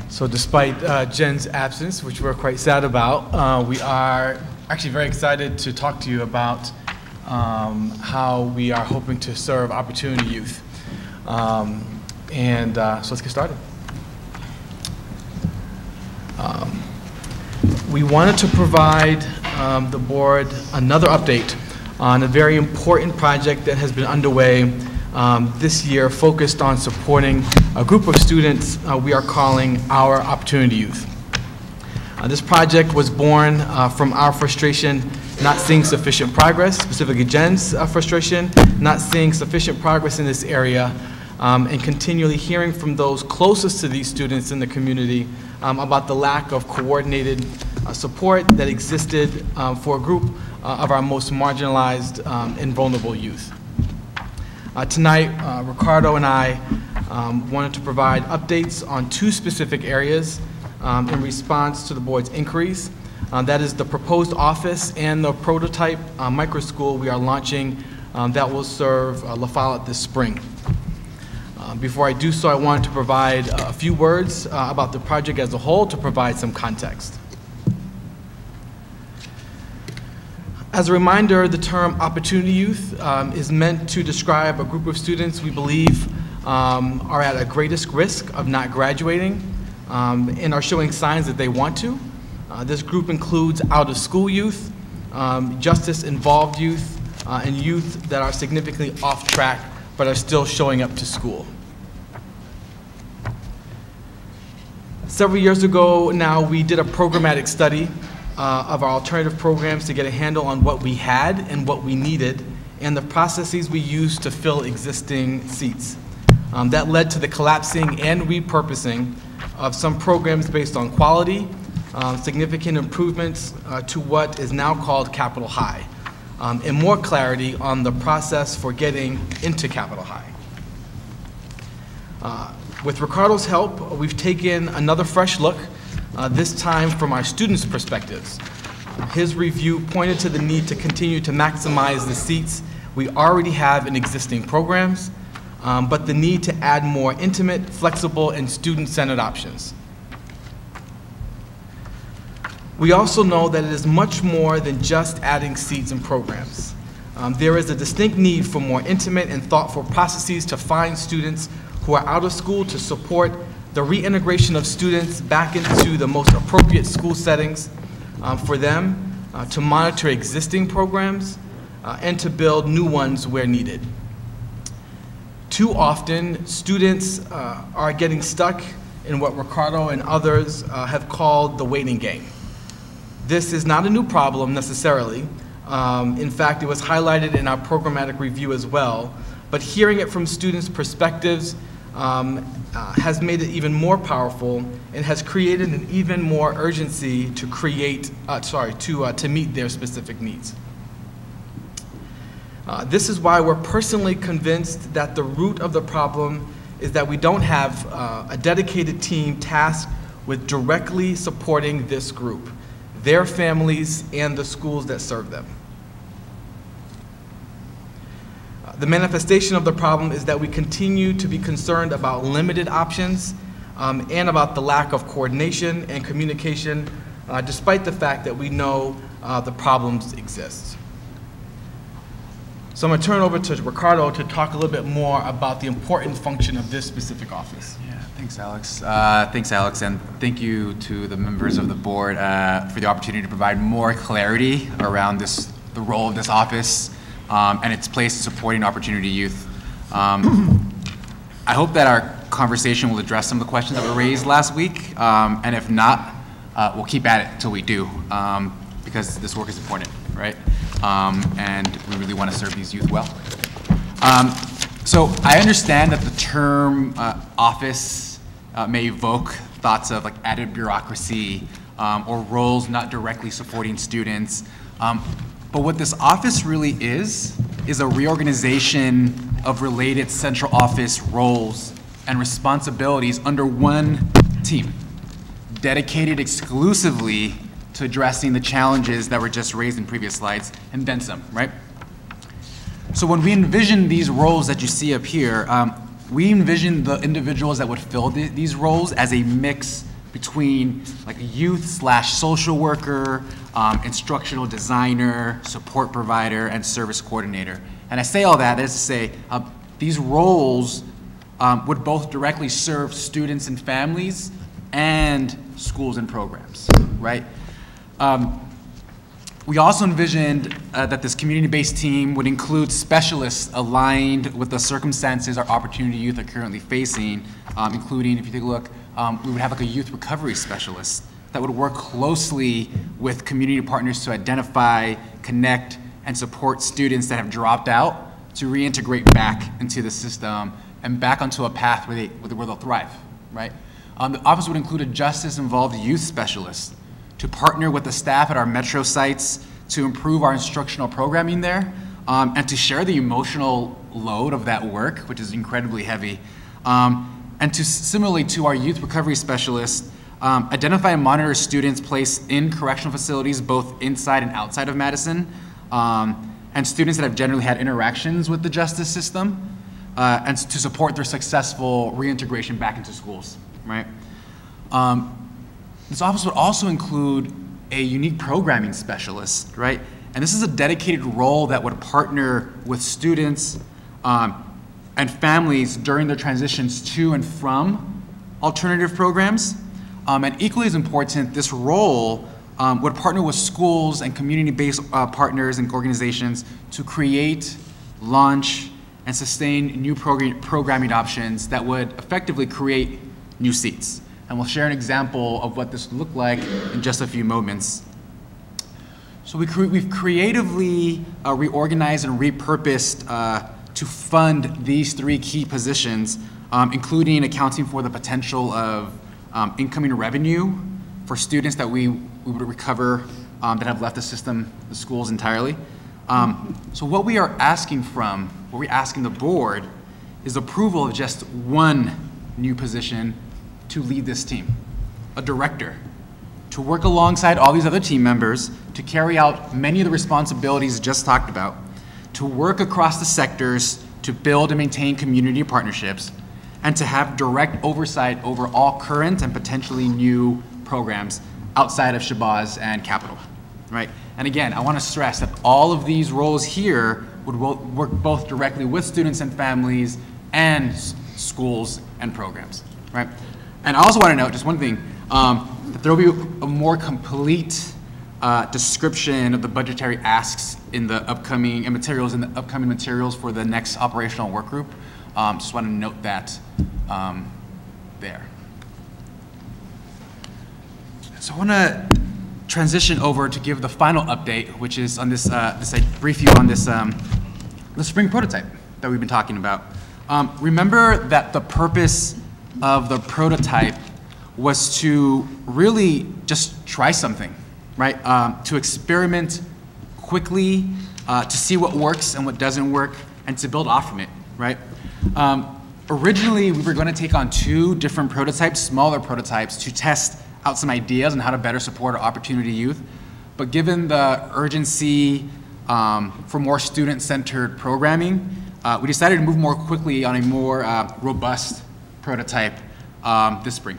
So despite Jen's absence, which we're quite sad about, we are actually very excited to talk to you about how we are hoping to serve Opportunity Youth. So let's get started. We wanted to provide the board another update on a very important project that has been underway this year, focused on supporting a group of students we are calling our Opportunity Youth. This project was born from our frustration not seeing sufficient progress, specifically Jen's frustration, not seeing sufficient progress in this area and continually hearing from those closest to these students in the community about the lack of coordinated support that existed for a group of our most marginalized and vulnerable youth. Tonight, Ricardo and I wanted to provide updates on two specific areas in response to the board's inquiries. That is the proposed office and the prototype micro school we are launching that will serve La Follette this spring. Before I do so, I wanted to provide a few words about the project as a whole to provide some context. As a reminder, the term Opportunity Youth is meant to describe a group of students we believe are at a greatest risk of not graduating and are showing signs that they want to. This group includes out-of-school youth, justice-involved youth, and youth that are significantly off track but are still showing up to school. Several years ago now, we did a programmatic study of our alternative programs to get a handle on what we had and what we needed and the processes we used to fill existing seats. That led to the collapsing and repurposing of some programs based on quality, significant improvements to what is now called Capital High, and more clarity on the process for getting into Capital High. With Ricardo's help, we've taken another fresh look, this time from our students' perspectives. His review pointed to the need to continue to maximize the seats we already have in existing programs, but the need to add more intimate, flexible, and student-centered options. We also know that it is much more than just adding seats and programs. There is a distinct need for more intimate and thoughtful processes to find students who are out of school, to support the reintegration of students back into the most appropriate school settings for them, to monitor existing programs, and to build new ones where needed. Too often, students are getting stuck in what Ricardo and others have called the waiting game. This is not a new problem necessarily. In fact, it was highlighted in our programmatic review as well, but hearing it from students' perspectives has made it even more powerful and has created an even more urgency to to meet their specific needs. This is why we're personally convinced that the root of the problem is that we don't have a dedicated team tasked with directly supporting this group, their families, and the schools that serve them. The manifestation of the problem is that we continue to be concerned about limited options and about the lack of coordination and communication, despite the fact that we know the problems exist. So I'm going to turn over to Ricardo to talk a little bit more about the important function of this specific office. Yeah, thanks, Alex. Thanks, Alex, and thank you to the members of the board for the opportunity to provide more clarity around the role of this office and its place in supporting Opportunity Youth. I hope that our conversation will address some of the questions that were raised last week, and if not, we'll keep at it till we do, because this work is important, right? And we really want to serve these youth well. So I understand that the term office may evoke thoughts of like added bureaucracy or roles not directly supporting students. But what this office really is a reorganization of related central office roles and responsibilities under one team, dedicated exclusively to addressing the challenges that were just raised in previous slides, and then some, right? So when we envision these roles that you see up here, we envision the individuals that would fill these roles as a mix between like a youth/social worker, instructional designer, support provider, and service coordinator. And I say all that is to say these roles would both directly serve students and families and schools and programs, right? We also envisioned that this community-based team would include specialists aligned with the circumstances our Opportunity Youth are currently facing, including, if you take a look, we would have like a youth recovery specialist that would work closely with community partners to identify, connect, and support students that have dropped out to reintegrate back into the system and back onto a path where they'll thrive, right? The office would include a justice-involved youth specialist to partner with the staff at our metro sites to improve our instructional programming there, and to share the emotional load of that work, which is incredibly heavy. And to similarly to our youth recovery specialists, identify and monitor students placed in correctional facilities both inside and outside of Madison, and students that have generally had interactions with the justice system, and to support their successful reintegration back into schools, right? This office would also include a unique programming specialist, right? And this is a dedicated role that would partner with students and families during their transitions to and from alternative programs. And equally as important, this role would partner with schools and community-based partners and organizations to create, launch, and sustain new programming options that would effectively create new seats. And we'll share an example of what this would look like in just a few moments. So we've creatively reorganized and repurposed to fund these 3 key positions, including accounting for the potential of incoming revenue for students that we would recover that have left the system, the schools entirely. So what we are asking the board is approval of just one new position to lead this team, a director, to work alongside all these other team members to carry out many of the responsibilities just talked about, to work across the sectors to build and maintain community partnerships, and to have direct oversight over all current and potentially new programs outside of Shabazz and Capital, right? And again, I want to stress that all of these roles here would work both directly with students and families and schools and programs, right? And I also want to note just one thing, that there will be a more complete description of the budgetary asks in the upcoming materials for the next operational work group. Just want to note that there. So I want to transition over to give the final update, which is on this, brief you on this, the spring prototype that we've been talking about. Remember that the purpose of the prototype was to really just try something, right? To experiment quickly, to see what works and what doesn't work, and to build off from it, right? Originally, we were going to take on 2 different prototypes, smaller prototypes, to test out some ideas on how to better support our opportunity youth. But given the urgency for more student-centered programming, we decided to move more quickly on a more robust prototype this spring.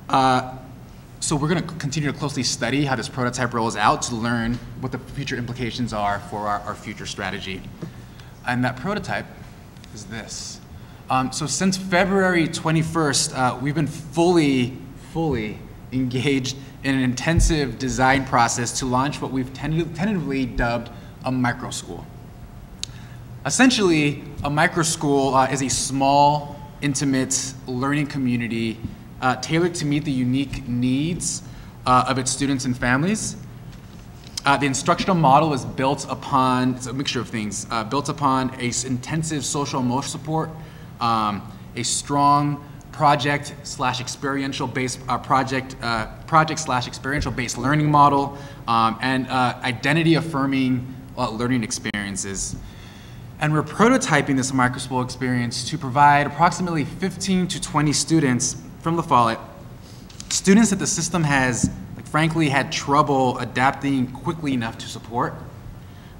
So we're going to continue to closely study how this prototype rolls out to learn what the future implications are for our future strategy. And that prototype is this. So since February 21st, we've been fully engaged in an intensive design process to launch what we've tentatively dubbed a micro school. Essentially, a micro school is a small, intimate learning community tailored to meet the unique needs of its students and families. The instructional model is built upon, it's a mixture of things, built upon an intensive social emotional support, a strong project/experiential based experiential based learning model, and identity affirming learning experiences. And we're prototyping this micro school experience to provide approximately 15 to 20 students from La Follette, students that the system has, frankly, had trouble adapting quickly enough to support,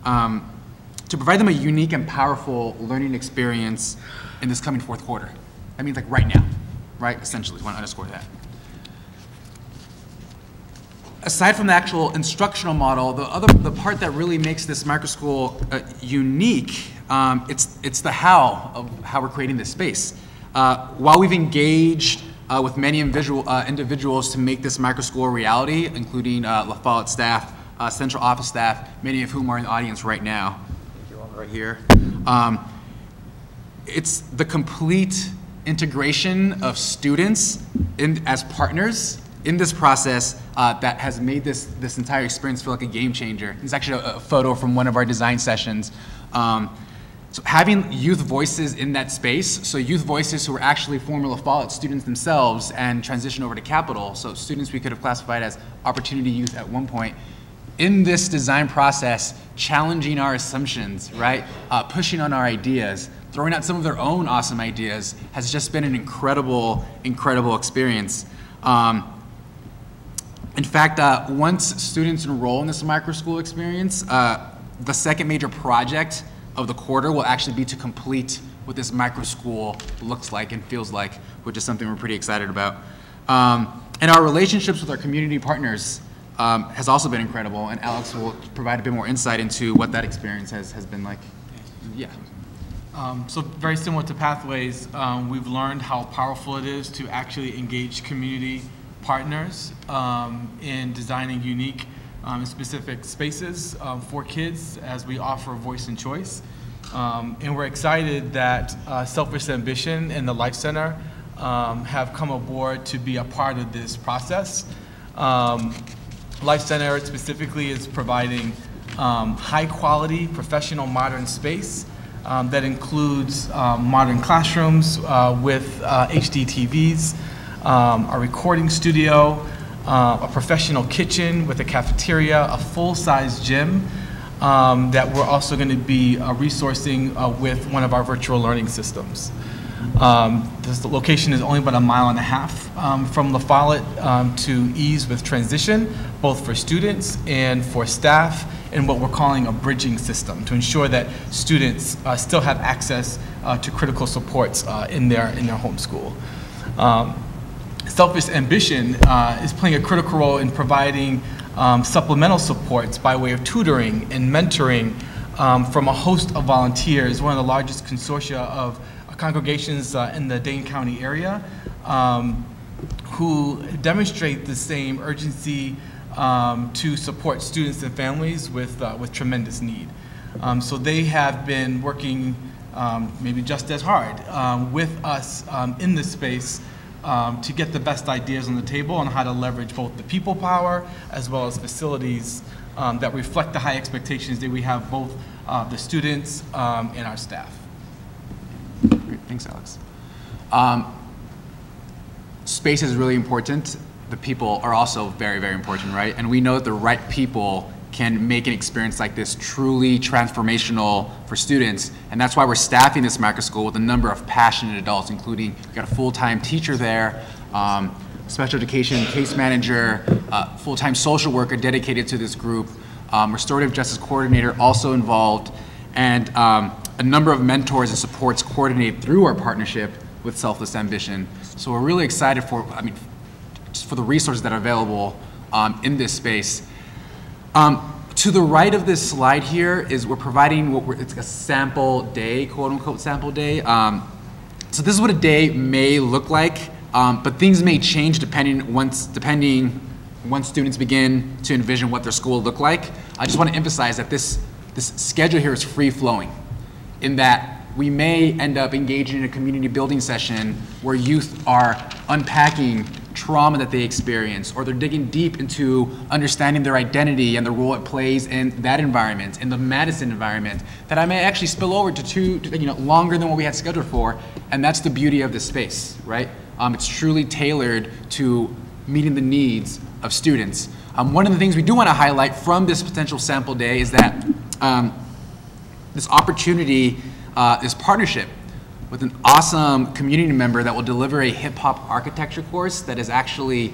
to provide them a unique and powerful learning experience in this coming 4th quarter. That means like right now, right? Essentially, I want to underscore that. Aside from the actual instructional model, the part that really makes this micro school unique, it's the how of how we're creating this space. While we've engaged with many individuals to make this micro school a reality, including La Follette staff, central office staff, many of whom are in the audience right now. You're all right here. It's the complete integration of students as partners in this process that has made this entire experience feel like a game changer. It's actually a photo from one of our design sessions. So having youth voices in that space, so youth voices who are actually former La Follette students themselves and transition over to Capital, so students we could have classified as opportunity youth at one point, in this design process, challenging our assumptions, right? Pushing on our ideas, throwing out some of their own awesome ideas has just been an incredible, incredible experience. In fact, once students enroll in this micro school experience, the second major project of the quarter will actually be to complete what this micro school looks like and feels like, which is something we're pretty excited about. And our relationships with our community partners has also been incredible, and Alex will provide a bit more insight into what that experience has been like. Yeah. So very similar to Pathways, we've learned how powerful it is to actually engage community partners in designing unique and specific spaces for kids as we offer voice and choice. And we're excited that Selfish Ambition and the Life Center have come aboard to be a part of this process. Life Center specifically is providing high quality, professional, modern space that includes modern classrooms with HD TVs, a recording studio, a professional kitchen with a cafeteria, a full-size gym that we're also going to be resourcing with one of our virtual learning systems. This location is only about 1.5 miles from La Follette to ease with transition, both for students and for staff, in what we're calling a bridging system to ensure that students still have access to critical supports in their home school. Selfish Ambition is playing a critical role in providing supplemental supports by way of tutoring and mentoring from a host of volunteers, one of the largest consortia of congregations in the Dane County area who demonstrate the same urgency to support students and families with tremendous need. So they have been working maybe just as hard with us in this space to get the best ideas on the table on how to leverage both the people power as well as facilities that reflect the high expectations that we have both the students and our staff. Great, thanks, Alex. Space is really important. The people are also very, very important, right? And we know that the right people can make an experience like this truly transformational for students. And that's why we're staffing this micro school with a number of passionate adults, including we've got a full-time teacher there, special education case manager, full-time social worker dedicated to this group, restorative justice coordinator also involved, and a number of mentors and supports coordinated through our partnership with Selfless Ambition. So we're really excited for, just for the resources that are available in this space. To the right of this slide here is we're providing it's a sample day, quote unquote sample day. So this is what a day may look like, but things may change depending once students begin to envision what their school will look like. I just want to emphasize that this schedule here is free flowing, in that we may end up engaging in a community building session where youth are unpacking trauma that they experience, or they're digging deep into understanding their identity and the role it plays in that environment, in the Madison environment, that I may actually spill over to longer than what we had scheduled for, and that's the beauty of this space, right? It's truly tailored to meeting the needs of students. One of the things we do want to highlight from this potential sample day is that this opportunity, this partnership with an awesome community member that will deliver a hip-hop architecture course that is actually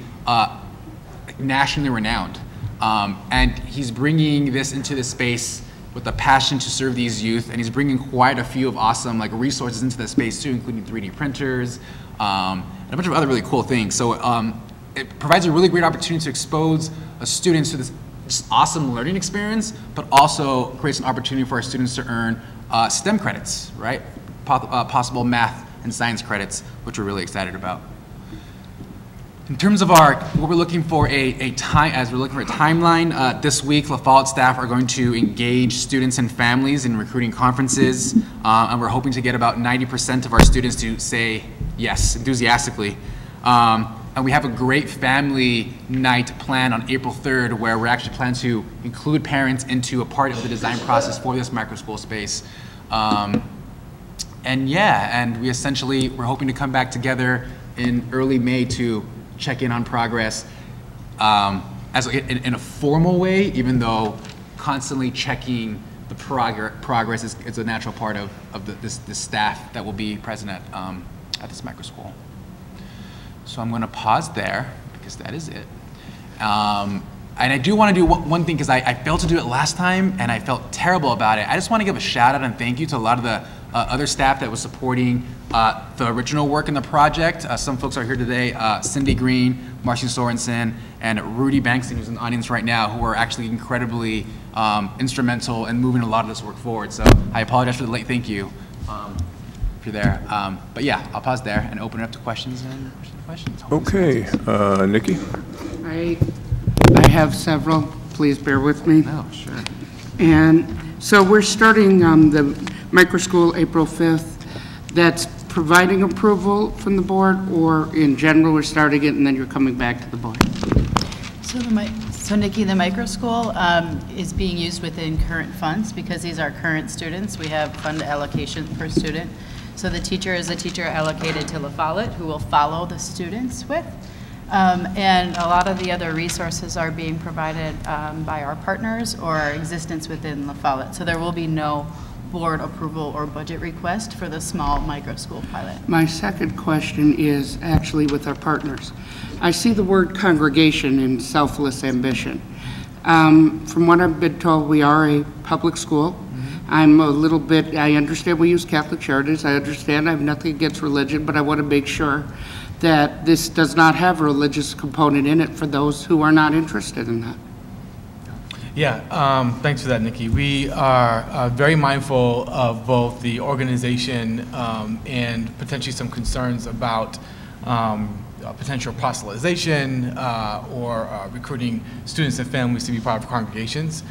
nationally renowned. And he's bringing this into this space with a passion to serve these youth, and he's bringing quite a few of awesome resources into the space too, including 3D printers, and a bunch of other really cool things. So it provides a really great opportunity to expose students to this just awesome learning experience, but also creates an opportunity for our students to earn STEM credits, right? Possible math and science credits, which we're really excited about. In terms of what we're looking for as we're looking for a timeline, this week La Follette staff are going to engage students and families in recruiting conferences, and we're hoping to get about 90% of our students to say yes enthusiastically. And we have a great family night planned on April 3rd, where we're actually planning to include parents into a part of the design process for this micro school space. And yeah, and we're hoping to come back together in early May to check in on progress in a formal way, even though constantly checking the progress is a natural part of this staff that will be present at this micro school. So I'm going to pause there because that is it. And I do want to do one thing because I failed to do it last time and I felt terrible about it. I just want to give a shout out and thank you to a lot of the other staff that was supporting the original work in the project. Some folks are here today, Cindy Green, Marcy Sorensen, and Rudy Bankston, who's in the audience right now, who are actually incredibly instrumental in moving a lot of this work forward. So I apologize for the late thank you if you're there. But yeah, I'll pause there and open it up to questions and questions. Okay, Nikki? I have several. Please bear with me. Oh, sure. And so we're starting the micro school April 5th. That's providing approval from the board, or in general we're starting it and then you're coming back to the board? So Nikki, the micro school is being used within current funds because these are current students. We have fund allocation per student. So the teacher is a teacher allocated to La Follette who will follow the students with. And a lot of the other resources are being provided by our partners or our existence within La Follette. So there will be no board approval or budget request for the small micro school pilot. My second question is actually with our partners. I see the word congregation in selfless ambition. From what I've been told, we are a public school. I'm a little bit, I understand we use Catholic Charities. I understand I have nothing against religion, but I want to make sure that this does not have a religious component in it for those who are not interested in that. Yeah, thanks for that, Nikki. We are very mindful of both the organization and potentially some concerns about potential proselytization or recruiting students and families to be part of congregations.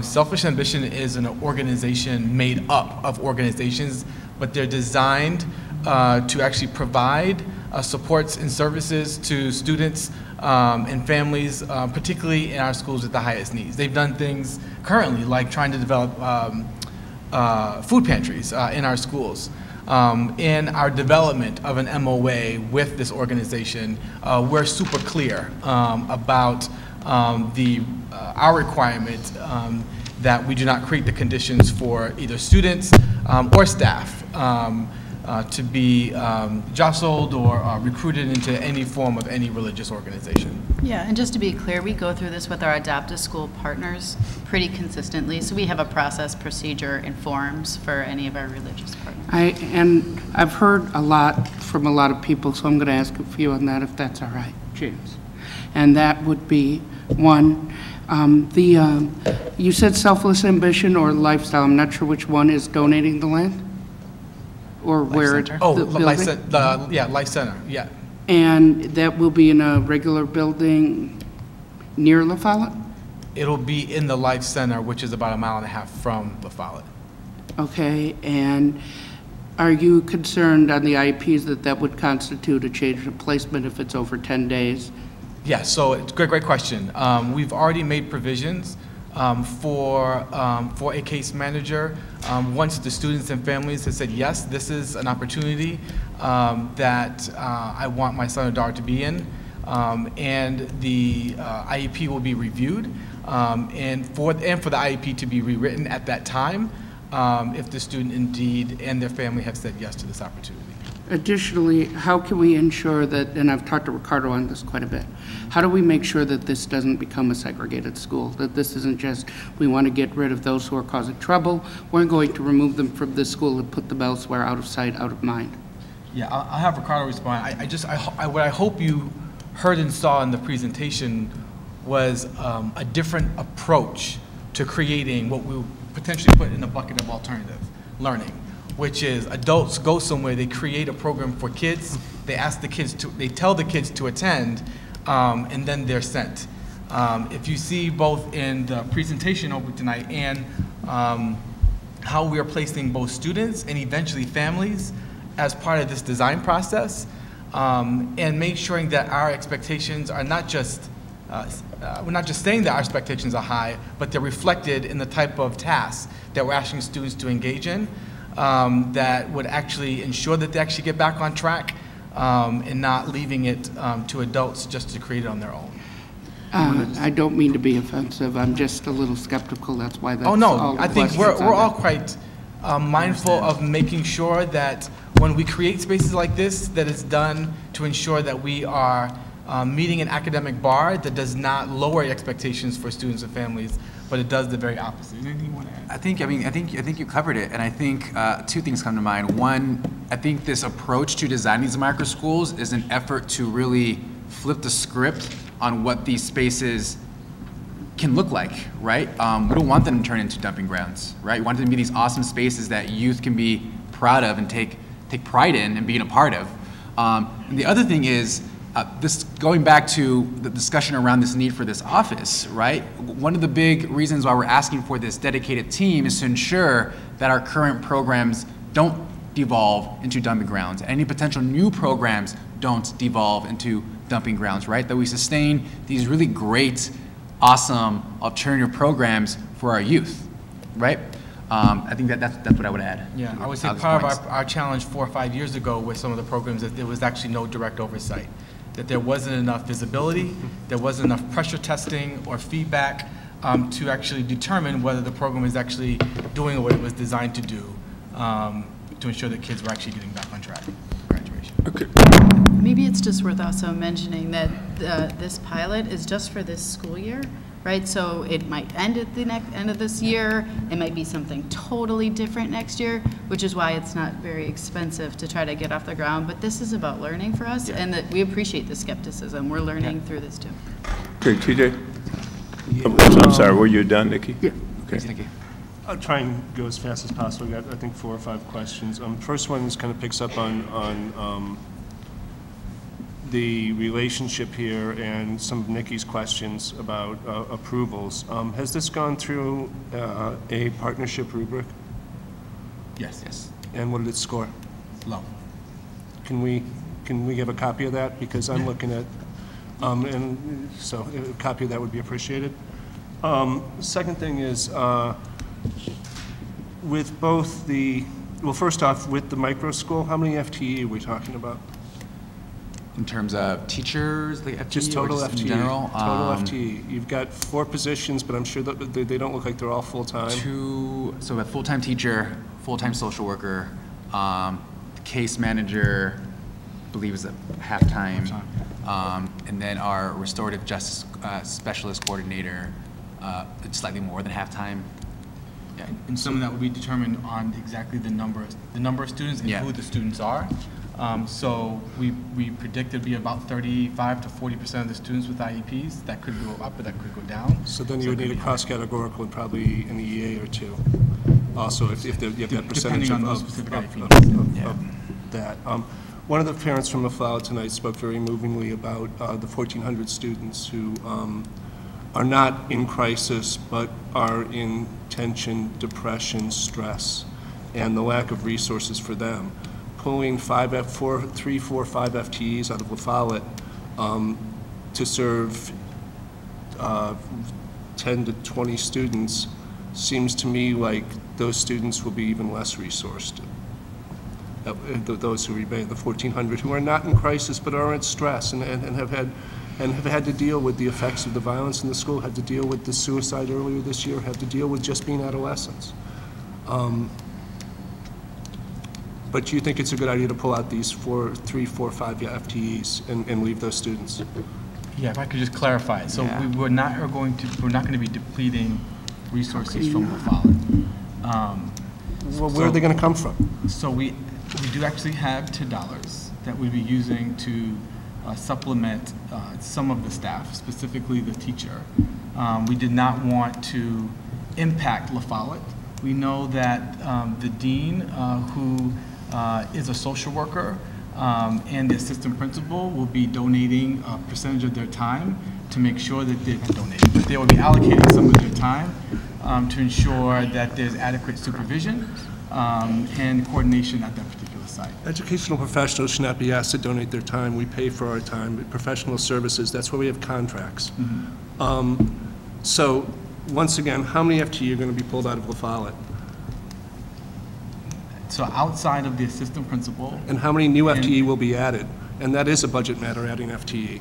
Selfish Ambition is an organization made up of organizations, but they're designed to actually provide supports and services to students and families, particularly in our schools with the highest needs. They've done things currently like trying to develop food pantries in our schools. In our development of an MOA with this organization, we're super clear about our requirement that we do not create the conditions for either students or staff to be jostled or recruited into any form of any religious organization. Yeah, and just to be clear, we go through this with our adoptive school partners pretty consistently. So we have a process, procedure, and forms for any of our religious partners. And I've heard a lot from a lot of people, so I'm going to ask a few on that if that's all right, James. And that would be, one, you said selfless ambition or lifestyle. I'm not sure which one is donating the land? Or Life where? Center? Oh, Life Center, yeah. And that will be in a regular building near La Follette? It'll be in the Life Center, which is about 1.5 miles from La Follette. Okay, and are you concerned on the IEPs that would constitute a change of placement if it's over 10 days? Yeah, so it's a great question. We've already made provisions for a case manager. Once the students and families have said, yes, this is an opportunity that I want my son or daughter to be in, and the IEP will be reviewed, and for the IEP to be rewritten at that time, if the student indeed and their family have said yes to this opportunity. Additionally, how can we ensure that, and I've talked to Ricardo on this quite a bit, how do we make sure that this doesn't become a segregated school, that this isn't just, we want to get rid of those who are causing trouble, we're going to remove them from this school and put them elsewhere, out of sight, out of mind? Yeah, I'll have Ricardo respond. What I hope you heard and saw in the presentation was a different approach to creating what we potentially put in a bucket of alternative learning, which is adults go somewhere, they create a program for kids, they tell the kids to attend, and then they're sent. If you see both in the presentation over tonight and how we are placing both students and eventually families as part of this design process, and make sure that our expectations are not just, we're not just saying that our expectations are high, but they're reflected in the type of tasks that we're asking students to engage in. that would actually ensure that they actually get back on track and not leaving it to adults just to create it on their own. I don't mean to be offensive. I'm just a little skeptical. That's why that's Oh, no, all the I think we're questions on all it. quite mindful of making sure that when we create spaces like this, that it's done to ensure that we are meeting an academic bar that does not lower expectations for students and families, but it does the very opposite. Anything you want to add? I think you covered it, and I think two things come to mind. One, I think this approach to designing these micro schools is an effort to really flip the script on what these spaces can look like, right? We don't want them to turn into dumping grounds, right? We want them to be these awesome spaces that youth can be proud of and take pride in and being a part of. And the other thing is, this going back to the discussion around this need for this office, right? One of the big reasons why we're asking for this dedicated team is to ensure that our current programs don't devolve into dumping grounds. Any potential new programs don't devolve into dumping grounds, right? That we sustain these really great, awesome alternative programs for our youth, right? I think that's what I would add. Yeah, I would say part of our challenge 4 or 5 years ago with some of the programs that there was actually no direct oversight, that there wasn't enough visibility, there wasn't enough pressure testing or feedback to actually determine whether the program is actually doing what it was designed to do to ensure that kids were actually getting back on track for graduation. Okay. Maybe it's just worth also mentioning that this pilot is just for this school year, right? So it might end at the end of this year. It might be something totally different next year, which is why it's not very expensive to try to get off the ground. But this is about learning for us, and that we appreciate the skepticism. We're learning through this too. Okay, TJ? I'm sorry, were you done, Nikki? Yeah. Okay. Thank you. I'll try and go as fast as possible. We got, I think, 4 or 5 questions. First one is kind of picks up on the relationship here and some of Nikki's questions about approvals. Has this gone through a partnership rubric? Yes. Yes. And what did it score? Low. Can we have a copy of that? Because I'm looking at, and so a copy of that would be appreciated. Second thing is, with both the, well, first off, with the micro school, how many FTE are we talking about? In terms of teachers, the FTE, Just total or just FTE. in general? Total FTE. You've got 4 positions, but I'm sure that they don't look like they're all full-time. So a full-time teacher, full-time social worker, case manager, I believe is a half-time, and then our restorative justice specialist coordinator, slightly more than half-time. Yeah, and some of that will be determined on exactly the number of students and who the students are. So we predict it'd be about 35 to 40% of the students with IEPs. That could go up, or that could go down. So then you would need a cross-categorical and probably an EA or 2. Also, if you have that percentage Depending on those of specific that. One of the parents from LaFollette tonight spoke very movingly about the 1,400 students who are not in crisis, but are in tension, depression, stress, and the lack of resources for them. Pulling 3, 4, 5 FTEs out of LaFollette to serve 10 to 20 students seems to me like those students will be even less resourced. Those who remain, the 1,400 who are not in crisis but are in stress and have had to deal with the effects of the violence in the school, had to deal with the suicide earlier this year, had to deal with just being adolescents. But do you think it's a good idea to pull out these 3, 4, 5 FTEs and leave those students? Yeah, if I could just clarify. So we're not going to be depleting resources from LaFollette. Well, where are they going to come from? So we do actually have $10 that we'll be using to supplement some of the staff, specifically the teacher. We did not want to impact LaFollette. We know that the dean, who is a social worker, and the assistant principal will be donating a percentage of their time to make sure that they will be allocating some of their time to ensure that there's adequate supervision and coordination at that particular site. Educational professionals should not be asked to donate their time. We pay for our time. Professional services, that's why we have contracts. So, once again, how many FTE are going to be pulled out of LaFollette? So outside of the assistant principal. And how many new FTE will be added? And that is a budget matter, adding FTE.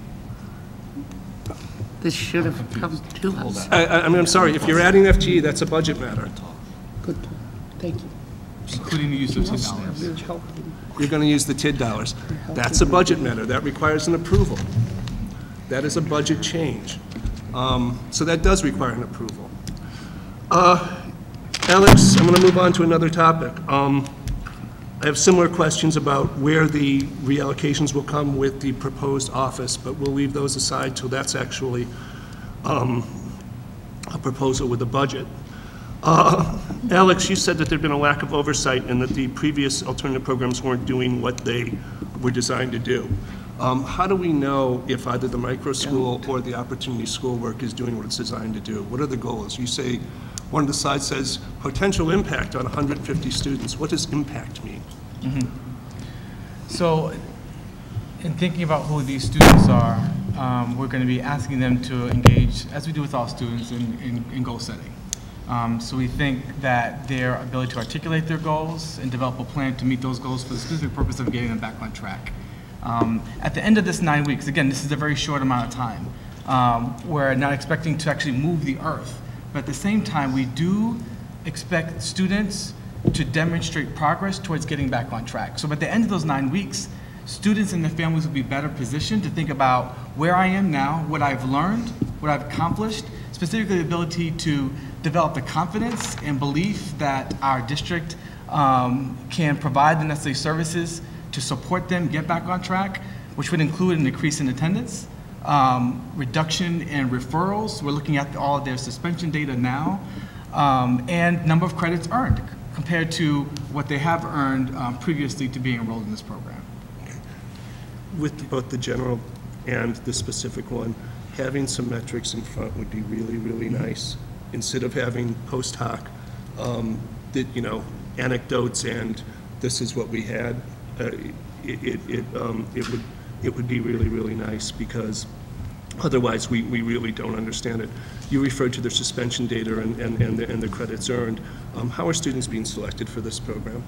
This should have come to us. I mean, I'm sorry, if you're adding FTE, that's a budget matter. Good, thank you. Including the use of $10. You're going to use the TID dollars. That's a budget matter. That requires an approval. That is a budget change. So that does require an approval. Alex, I'm going to move on to another topic. I have similar questions about where the reallocations will come with the proposed office, but we'll leave those aside till that's actually a proposal with a budget. Alex, you said that there'd been a lack of oversight and that the previous alternative programs weren't doing what they were designed to do. How do we know if either the micro school or the opportunity school work is doing what it's designed to do? What are the goals? You say, one of the slides says potential impact on 150 students. What does impact mean? So, in thinking about who these students are, we're going to be asking them to engage, as we do with all students, in goal setting. So we think that their ability to articulate their goals and develop a plan to meet those goals for the specific purpose of getting them back on track. At the end of this 9 weeks, again, this is a very short amount of time. We're not expecting to actually move the earth, but at the same time, we do expect students to demonstrate progress towards getting back on track. So at the end of those 9 weeks, students and their families will be better positioned to think about where I am now, what I've learned, what I've accomplished, specifically the ability to develop the confidence and belief that our district can provide the necessary services to support them get back on track, which would include an increase in attendance, reduction in referrals. We're looking at all of their suspension data now, and number of credits earned compared to what they have earned previously to being enrolled in this program. With both the general and the specific one, having some metrics in front would be really, really nice. Instead of having post hoc, anecdotes and this is what we had, it would be really, really nice, because otherwise we really don't understand it. You referred to the suspension data and the credits earned. How are students being selected for this program,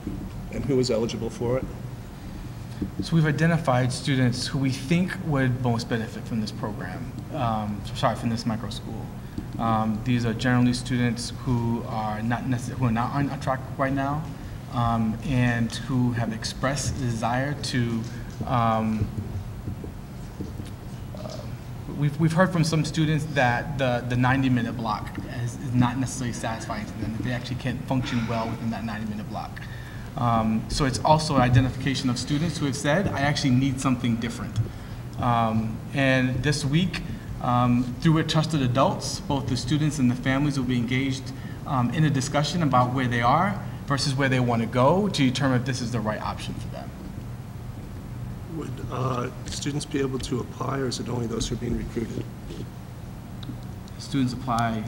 and who is eligible for it? So we've identified students who we think would most benefit from this program, from this micro school. These are generally students who are not on track right now, and who have expressed the desire to. We've heard from some students that the 90-minute block is not necessarily satisfying to them, that they actually can't function well within that 90-minute block. So it's also an identification of students who have said, I actually need something different. And this week, through our trusted adults, both the students and the families will be engaged in a discussion about where they are versus where they want to go to determine if this is the right option for them. Would students be able to apply, or is it only those who are being recruited? Students apply.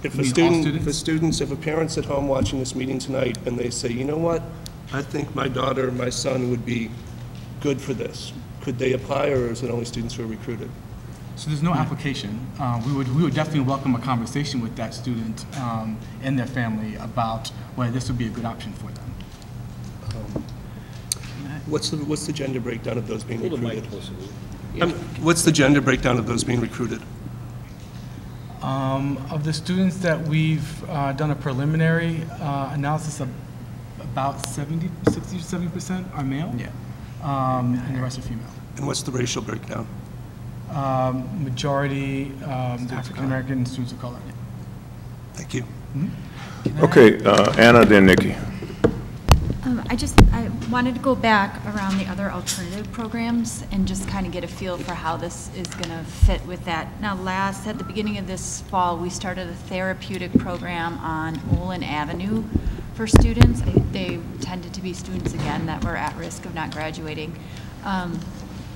If a parent's at home watching this meeting tonight and they say, you know what, I think my daughter or my son would be good for this, could they apply, or is it only students who are recruited? So there's no application. We would definitely welcome a conversation with that student and their family about whether this would be a good option for them. What's the gender breakdown of those being recruited? What's the gender breakdown of those being recruited? Of the students that we've done a preliminary analysis of, about 60 to 70% are male, and the rest are female. And what's the racial breakdown? Majority African American students of color. Thank you. Mm-hmm. Okay, Anna, then Nikki. I wanted to go back around the other alternative programs and just kind of get a feel for how this is going to fit with that. Now, at the beginning of this fall, we started a therapeutic program on Olin Avenue for students. They tended to be students, again, that were at risk of not graduating.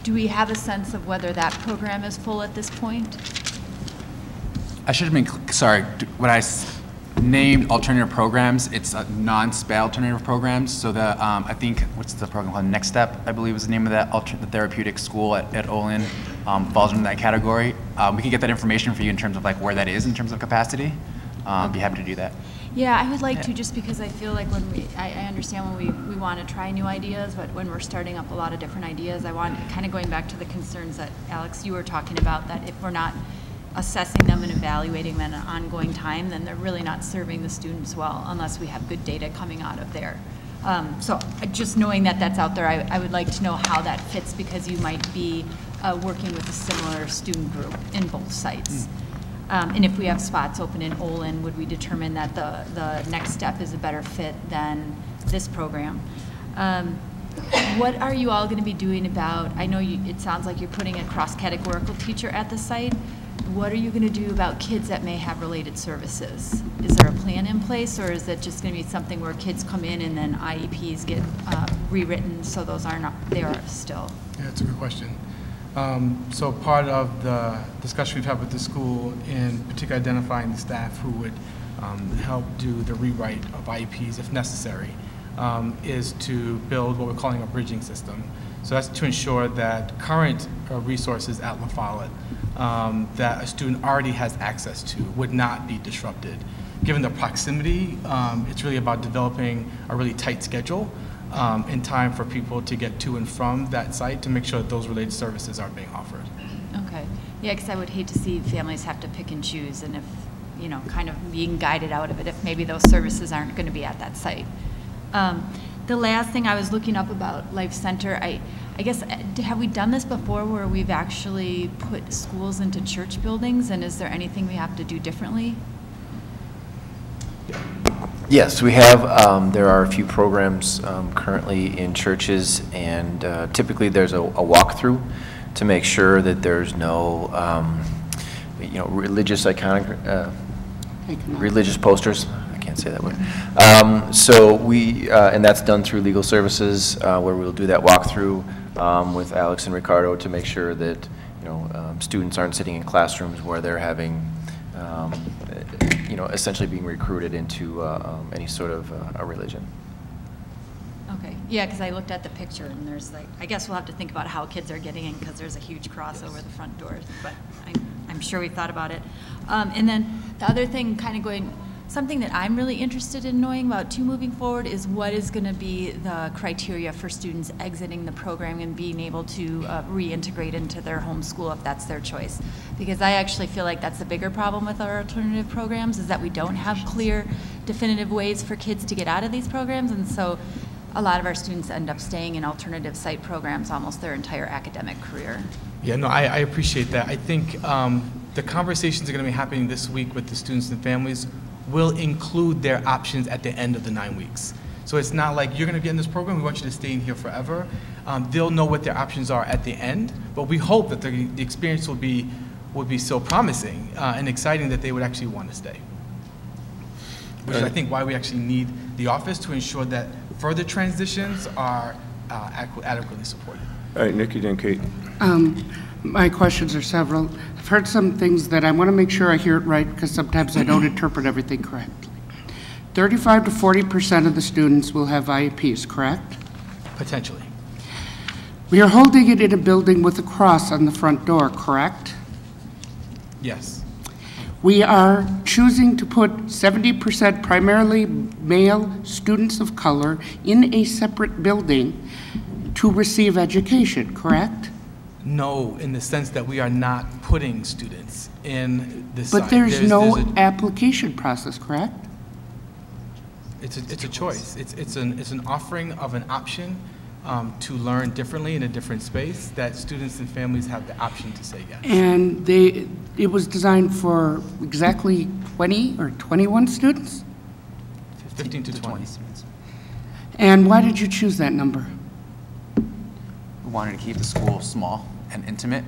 Do we have a sense of whether that program is full at this point? I should have been, sorry, when I named alternative programs, it's non-SPED alternative programs. So the, I think, what's the program called? Next Step, I believe is the name of that, the therapeutic school at Olin, falls into that category. We can get that information for you in terms of like where that is in terms of capacity. Be happy to do that. Yeah, I would like to, just because I feel like when I understand when we want to try new ideas, but when we're starting up a lot of different ideas, I want, kind of going back to the concerns that, Alex, you were talking about, that if we're not assessing them and evaluating them in an ongoing time, then they're really not serving the students well unless we have good data coming out of there. So just knowing that that's out there, I would like to know how that fits, because you might be working with a similar student group in both sites. And if we have spots open in Olin, would we determine that the next step is a better fit than this program? What are you all going to be doing about, I know it sounds like you're putting a cross-categorical teacher at the site. What are you going to do about kids that may have related services? Is there a plan in place, or is it just going to be something where kids come in and then IEPs get rewritten so those are not there still? Yeah, that's a good question. So part of the discussion we've had with the school, in particular identifying the staff who would help do the rewrite of IEPs if necessary, is to build what we're calling a bridging system. So that's to ensure that current resources at La Follette that a student already has access to would not be disrupted. Given the proximity, it's really about developing a really tight schedule in time for people to get to and from that site to make sure that those related services are being offered. Okay. Yeah, because I would hate to see families have to pick and choose, and if, you know, kind of being guided out of it if maybe those services aren't going to be at that site. The last thing I was looking up about Life Center, I guess, have we done this before where we've actually put schools into church buildings, and is there anything we have to do differently? Yes, we have. There are a few programs currently in churches, and typically there's a walkthrough to make sure that there's no, religious religious posters. I can't say that word. So we, and that's done through legal services, where we'll do that walkthrough with Alex and Ricardo to make sure that students aren't sitting in classrooms where they're having. Essentially being recruited into any sort of a religion. Okay, yeah, because I looked at the picture and there's like, I guess we'll have to think about how kids are getting in, because there's a huge cross over the front doors, but I'm sure we've thought about it. And then the other thing, kind of going, something that I'm really interested in knowing about too moving forward is what is going to be the criteria for students exiting the program and being able to reintegrate into their home school if that's their choice. Because I actually feel like that's the bigger problem with our alternative programs, is that we don't have clear, definitive ways for kids to get out of these programs, and so a lot of our students end up staying in alternative site programs almost their entire academic career. Yeah, no, I appreciate that. I think the conversations are going to be happening this week with the students and families will include their options at the end of the 9 weeks. So it's not like you're going to get in this program, we want you to stay in here forever. They'll know what their options are at the end, but we hope that the experience will be so promising and exciting that they would actually want to stay. Which is, I think, why we actually need the office, to ensure that further transitions are adequately supported. All right, Nikki, then Kate. My questions are several. I've heard some things that I want to make sure I hear it right, because sometimes I don't interpret everything correctly. 35 to 40% of the students will have IEPs, correct? Potentially. We are holding it in a building with a cross on the front door, correct? Yes. We are choosing to put 70% primarily male students of color in a separate building to receive education, correct? No, in the sense that we are not putting students in this site. But there's no application process, correct? It's a choice. It's an offering of an option to learn differently in a different space, that students and families have the option to say yes. And it was designed for exactly 20 or 21 students? 15 to 20 students. And why did you choose that number? We wanted to keep the school small and intimate,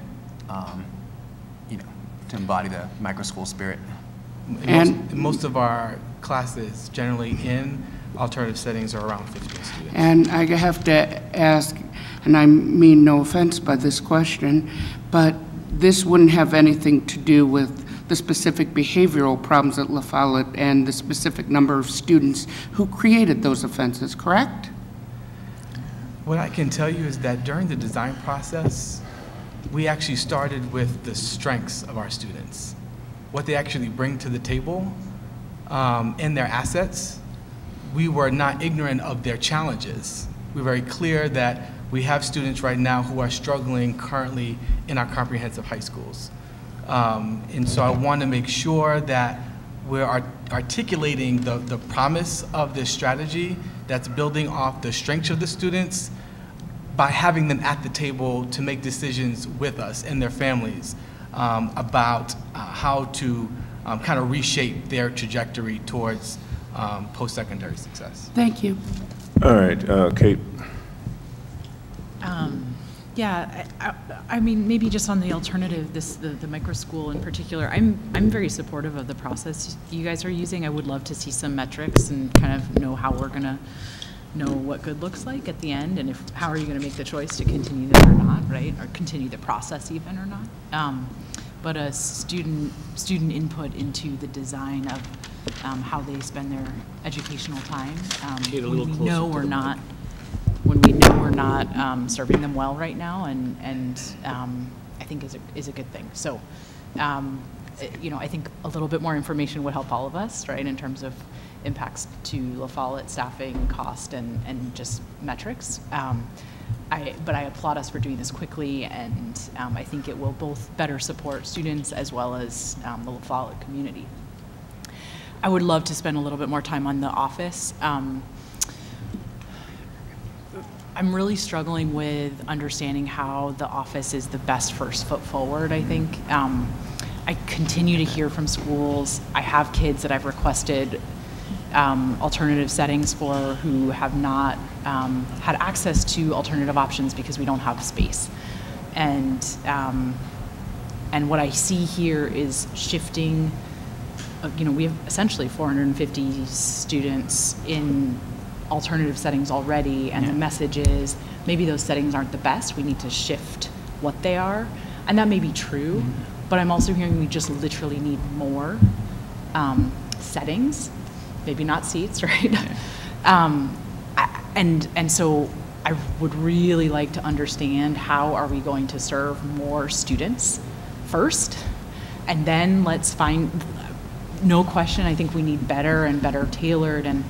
to embody the micro school spirit. And most of our classes, generally in alternative settings, are around 15 students. And I have to ask, and I mean no offense by this question, but this wouldn't have anything to do with the specific behavioral problems at La Follette and the specific number of students who created those offenses, correct? What I can tell you is that during the design process, we actually started with the strengths of our students, what they actually bring to the table, and their assets, we were not ignorant of their challenges. We're very clear that we have students right now who are struggling currently in our comprehensive high schools. And so I want to make sure that we're articulating the promise of this strategy that's building off the strengths of the students by having them at the table to make decisions with us and their families about how to kind of reshape their trajectory towards post-secondary success. Thank you. All right, Kate. Yeah, I mean, maybe just on the alternative, the micro school in particular, I'm very supportive of the process you guys are using. I would love to see some metrics and kind of know how we're gonna know what good looks like at the end, and how are you gonna make the choice to continue this or not, right? Or continue the process even or not. But a student input into the design of how they spend their educational time. Kate, a when little we closer know to we're the not, when we know we're not serving them well right now, and I think is a good thing. So, you know, I think a little bit more information would help all of us, right, in terms of impacts to La Follette staffing, cost, and just metrics. But I applaud us for doing this quickly, and I think it will both better support students as well as the La Follette community. I would love to spend a little bit more time on the office. I'm really struggling with understanding how the office is the best first foot forward, I think. I continue to hear from schools. I have kids that I've requested alternative settings for who have not had access to alternative options because we don't have space. And what I see here is shifting. You know, we have essentially 450 students in alternative settings already, and the message is maybe those settings aren't the best. We need to shift what they are, and that may be true. But I'm also hearing we just literally need more settings, maybe not seats, right? And so I would really like to understand how are we going to serve more students first, and then let's find. No question, I think we need better and better tailored and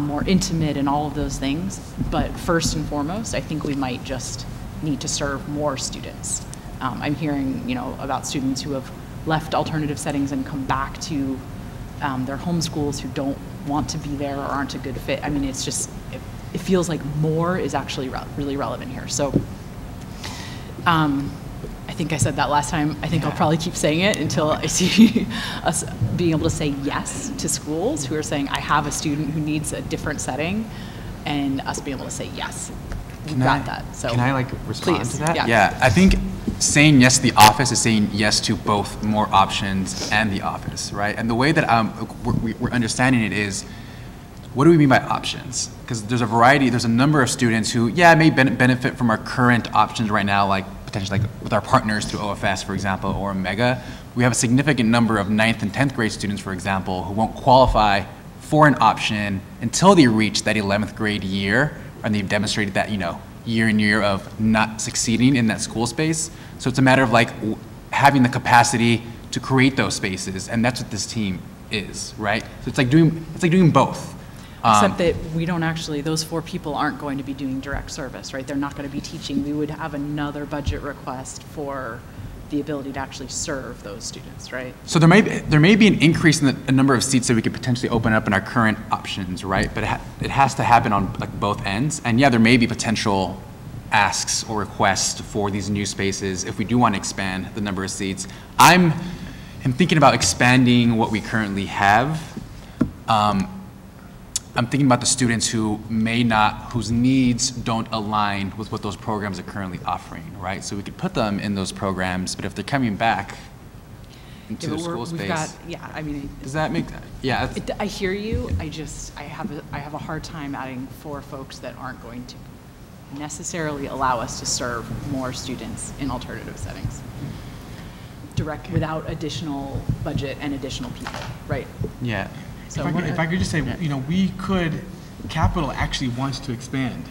more intimate and all of those things. But first and foremost, I think we might just need to serve more students. I'm hearing, you know, about students who have left alternative settings and come back to their home schools who don't want to be there or aren't a good fit. I mean, it's just, it feels like more is actually really relevant here. So I think I said that last time. I think I'll probably keep saying it until I see us being able to say yes to schools who are saying, I have a student who needs a different setting, and us being able to say yes. We've got that. So can I like respond please, to that? yes. Yeah, I think saying yes to the office is saying yes to both more options and the office, right? And the way that we're understanding it is, what do we mean by options? Because there's a variety, there's a number of students who, yeah, may benefit from our current options right now, like potentially like with our partners through OFS, for example, or Omega. We have a significant number of 9th and 10th grade students, for example, who won't qualify for an option until they reach that 11th grade year, and they've demonstrated that, you know, year and year of not succeeding in that school space. So it's a matter of like having the capacity to create those spaces, and that's what this team is, right? So it's like doing both. Except that we don't actually, those 4 people aren't going to be doing direct service, right? They're not going to be teaching. We would have another budget request for the ability to actually serve those students, right? So there may be an increase in the number of seats that we could potentially open up in our current options, right? But it has to happen on like both ends. And yeah, there may be potential asks or requests for these new spaces if we do want to expand the number of seats. I'm thinking about expanding what we currently have. I'm thinking about the students who whose needs don't align with what those programs are currently offering, right? So we could put them in those programs, but if they're coming back into the school space. I mean. Does that make, yeah. I hear you, I have a hard time adding 4 folks that aren't going to necessarily allow us to serve more students in alternative settings. Direct, without additional budget and additional people, right? Yeah. So if I could just say, you know, Capital actually wants to expand.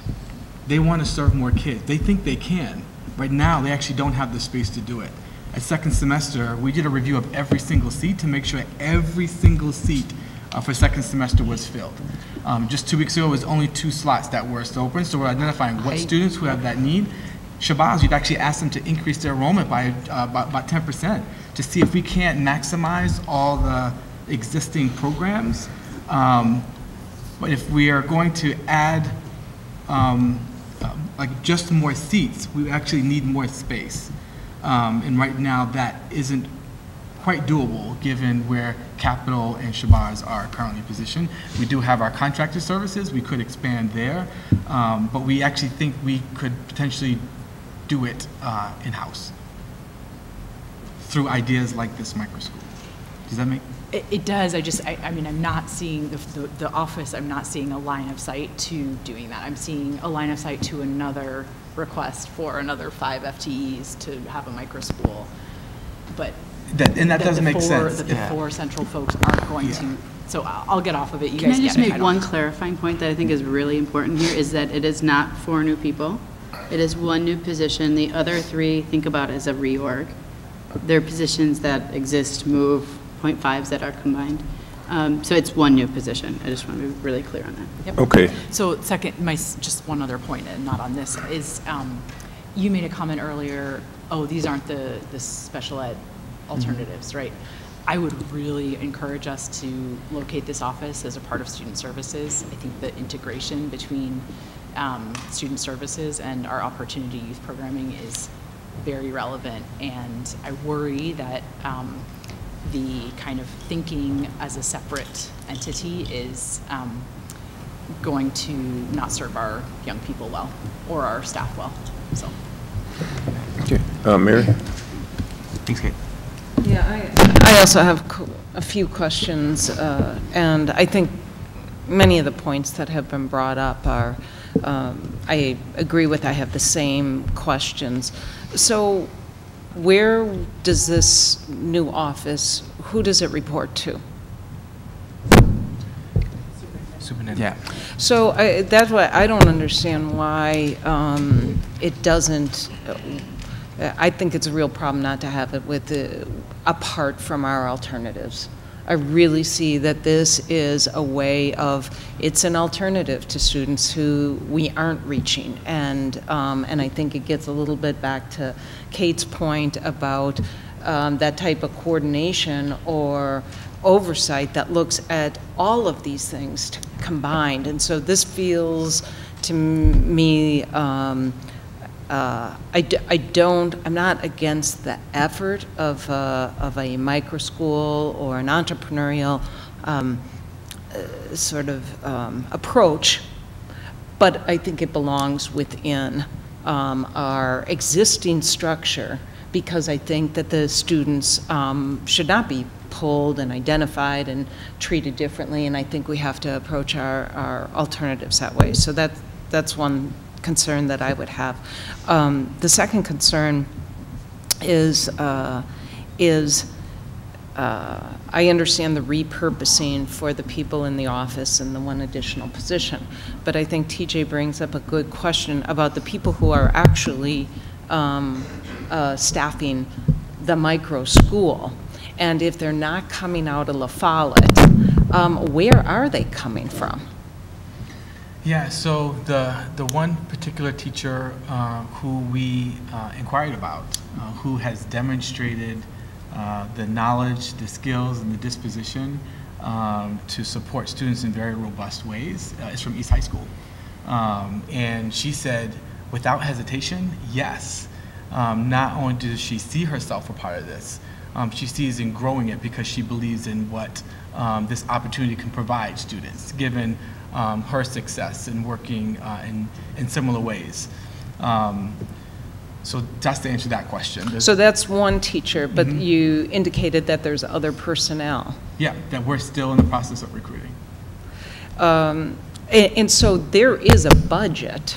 They want to serve more kids. They think they can. Right now, they actually don't have the space to do it. At second semester, we did a review of every single seat to make sure every single seat for second semester was filled. Just 2 weeks ago, it was only 2 slots that were still open, so we're identifying what students who have that need. Shabazz, we've actually asked them to increase their enrollment by about 10% to see if we can't maximize all the existing programs. But if we are going to add like just more seats, we actually need more space. And right now that isn't quite doable given where Capital and Shabazz are currently positioned. We do have our contracted services, we could expand there, but we actually think we could potentially do it in-house through ideas like this micro school. Does that make? It does. I mean, I'm not seeing the office, I'm not seeing a line of sight to doing that. I'm seeing a line of sight to another request for another 5 FTEs to have a micro school. But that doesn't make sense. That the 4 central folks aren't going to. So I'll get off of it. You Can guys I just get it. make one clarifying point that I think is really important here, is that it is not 4 new people. It is 1 new position. The other 3, think about it as a reorg. They're positions that exist, move, 0.5s that are combined. So it's 1 new position. I just want to be really clear on that. Yep. Okay. So second, just one other point, and not on this, is you made a comment earlier, oh, these aren't the special ed alternatives, right? I would really encourage us to locate this office as a part of student services. I think the integration between student services and our opportunity youth programming is very relevant, and I worry that the kind of thinking as a separate entity is going to not serve our young people well or our staff well. So. Okay, Mary. Thanks, Kate. Yeah, I also have a few questions, and I think many of the points that have been brought up are, I agree with. I have the same questions. So where does this new office, who does it report to? Superintendent. Yeah. So that's why I don't understand why it doesn't. I think it's a real problem not to have it with apart from our alternatives. I really see that this is a way of, it's an alternative to students who we aren't reaching. And I think it gets a little bit back to Kate's point about that type of coordination or oversight that looks at all of these things combined. And so this feels to me, I'm not against the effort of a micro school or an entrepreneurial sort of approach, but I think it belongs within our existing structure, because I think that the students should not be pulled and identified and treated differently, and I think we have to approach our alternatives that way. So that's one concern that I would have. The second concern is I understand the repurposing for the people in the office and the 1 additional position, but I think TJ brings up a good question about the people who are actually staffing the micro school, and if they're not coming out of La Follette, where are they coming from? Yeah, so the one particular teacher who we inquired about, who has demonstrated the knowledge, the skills, and the disposition to support students in very robust ways is from East High School. And she said, without hesitation, yes. Not only does she see herself a part of this, she sees in growing it because she believes in what this opportunity can provide students, given her success in working in similar ways. So just to answer that question. So that's one teacher, but you indicated that there's other personnel. Yeah, that we're still in the process of recruiting. And so there is a budget.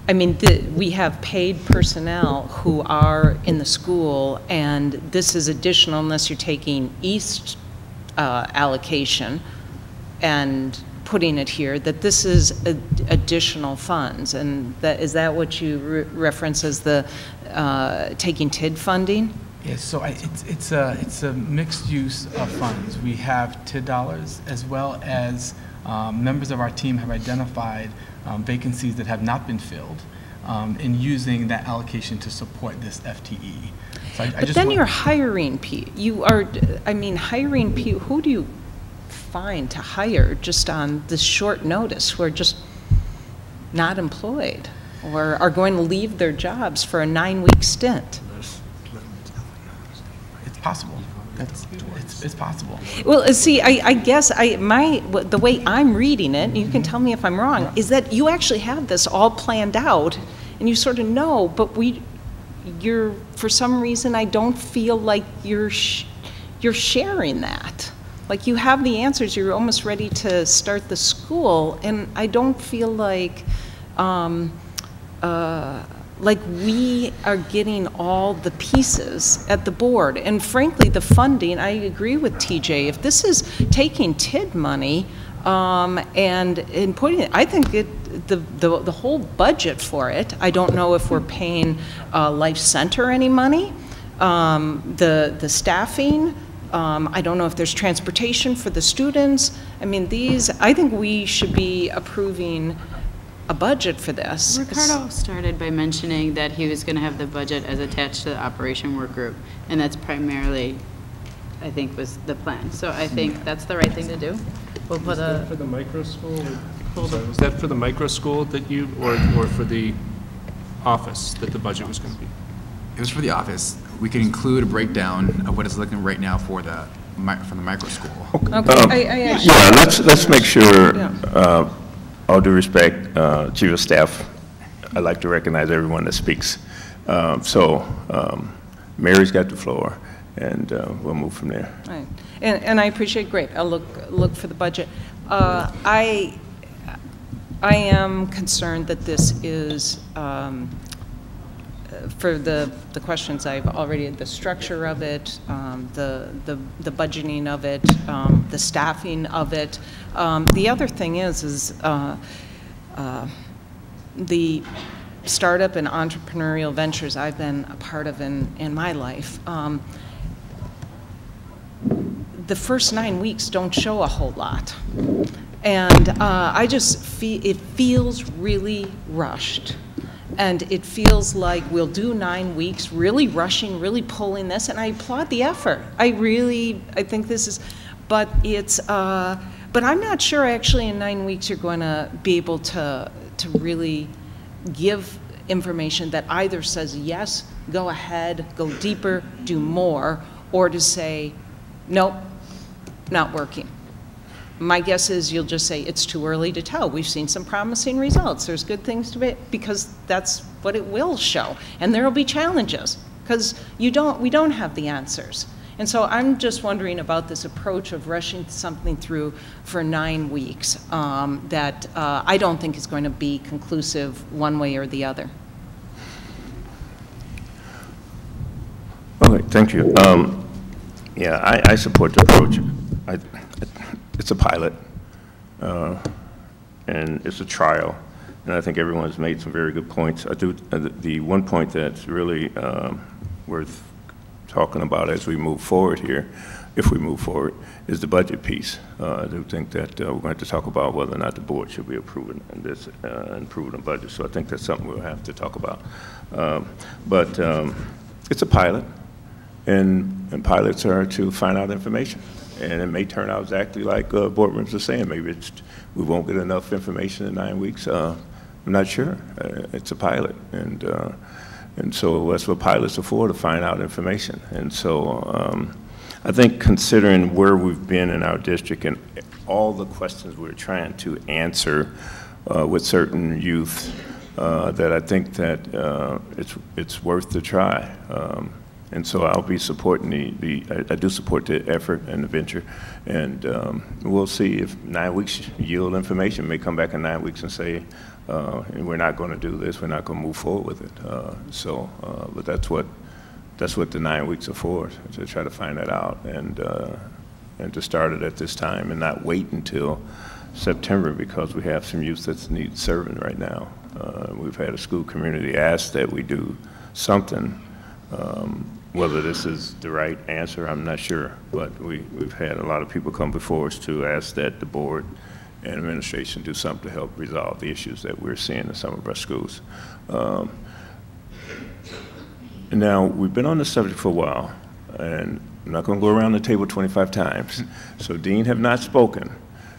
I mean, we have paid personnel who are in the school, and this is additional unless you're taking East allocation and putting it here, that this is additional funds. And is that what you reference as the taking TID funding? Yes, so it's a mixed use of funds. We have TID dollars as well as members of our team have identified vacancies that have not been filled in using that allocation to support this FTE. So but then you're hiring people. You are, I mean, hiring people. Who do you find to hire just on this short notice who are just not employed or are going to leave their jobs for a 9-week stint? It's possible. It's possible. Well, see, I guess the way I'm reading it, and you can tell me if I'm wrong, is that you actually have this all planned out, and you sort of know, but you're for some reason I don't feel like you're sharing that. Like you have the answers, you're almost ready to start the school, and I don't feel like we are getting all the pieces at the board. And frankly, the funding, I agree with TJ. If this is taking TID money and putting it, I think the whole budget for it, I don't know if we're paying Life Center any money, the staffing, I don't know if there's transportation for the students. I mean, I think we should be approving a budget for this. Ricardo started by mentioning that he was going to have the budget as attached to the operation work group, and that's primarily, I think, was the plan. So I think that's the right thing to do. We'll put for the micro school? Was that for the micro school that you, or for the office that the budget was going to be? It was for the office. We could include a breakdown of what it's looking right now for the micro school. Okay. Yeah, let's make sure. All due respect, Chief of Staff, I'd like to recognize everyone that speaks. Mary's got the floor, and we'll move from there. Right. And I appreciate, great, I'll look for the budget. I am concerned that this is, for the questions I've already, the structure of it, the budgeting of it, the staffing of it. The other thing is the startup and entrepreneurial ventures I've been a part of in my life. The first 9 weeks don't show a whole lot. And I just feel, it feels really rushed. And it feels like we'll do 9 weeks, really rushing, really pulling this, and I applaud the effort. I think this is, but I'm not sure actually in 9 weeks you're going to be able to really give information that either says, yes, go ahead, go deeper, do more, or to say, nope, not working. My guess is you'll just say it's too early to tell. We've seen some promising results. There's good things to it, because that's what it will show. And there will be challenges, because we don't have the answers. And so I'm just wondering about this approach of rushing something through for 9 weeks that I don't think is going to be conclusive one way or the other. Okay, thank you. Yeah, I support the approach. It's a pilot, and it's a trial, and I think everyone's made some very good points. The one point that's really worth talking about as we move forward here, if we move forward, is the budget piece. I do think that we're going to talk about whether or not the board should be approving this, improving the budget. So I think that's something we'll have to talk about. But it's a pilot, and pilots are to find out information. And it may turn out exactly like board members are saying. Maybe we won't get enough information in 9 weeks. I'm not sure. It's a pilot, and so that's what pilots are for, to find out information. And so I think considering where we've been in our district and all the questions we're trying to answer with certain youth, that I think that it's worth the try. And so I'll be supporting I do support the effort and the venture, and we'll see if 9 weeks yield information. May come back in 9 weeks and say, we're not going to do this, we're not going to move forward with it. But that's what the 9 weeks are for, to try to find that out, and to start it at this time and not wait until September, because we have some youth that need serving right now. We've had a school community ask that we do something whether this is the right answer, I'm not sure, but we've had a lot of people come before us to ask that the board and administration do something to help resolve the issues that we're seeing in some of our schools. Now, we've been on the subject for a while, and I'm not going to go around the table 25 times. So Dean have not spoken,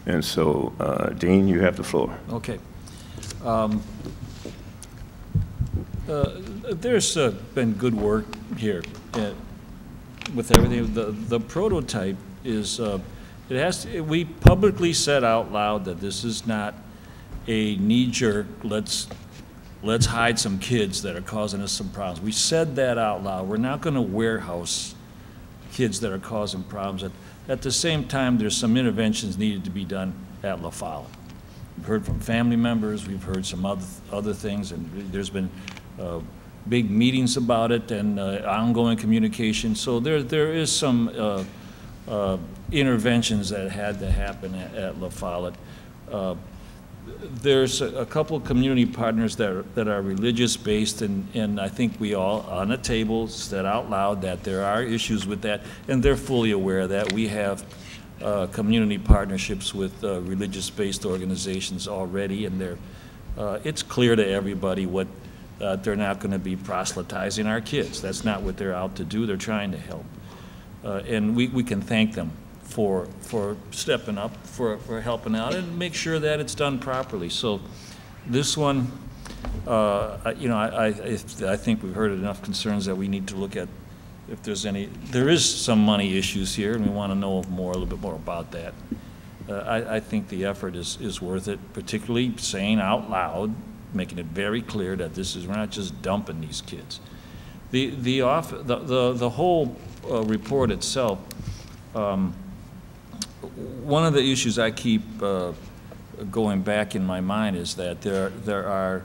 and so Dean, you have the floor. Okay. There's been good work here with everything. The prototype is, we publicly said out loud that this is not a knee-jerk, let's hide some kids that are causing us some problems. We said that out loud. We're not going to warehouse kids that are causing problems. At the same time, there's some interventions needed to be done at La Follette. We've heard from family members, we've heard some other things, and there's been big meetings about it and ongoing communication. So there is some interventions that had to happen at La Follette. There's a couple of community partners that are religious-based, and I think we all, on the table, said out loud that there are issues with that, and they're fully aware of that. We have community partnerships with religious-based organizations already, and it's clear to everybody what they're not going to be proselytizing our kids. That's not what they're out to do. They're trying to help. And we can thank them for stepping up, for helping out, and make sure that it's done properly. So this one, you know, I think we've heard enough concerns that we need to look at if there's any. There is some money issues here, and we want to know a little bit more about that. I think the effort is worth it, particularly saying out loud, making it very clear that we're not just dumping these kids. The whole report itself. One of the issues I keep going back in my mind is that there are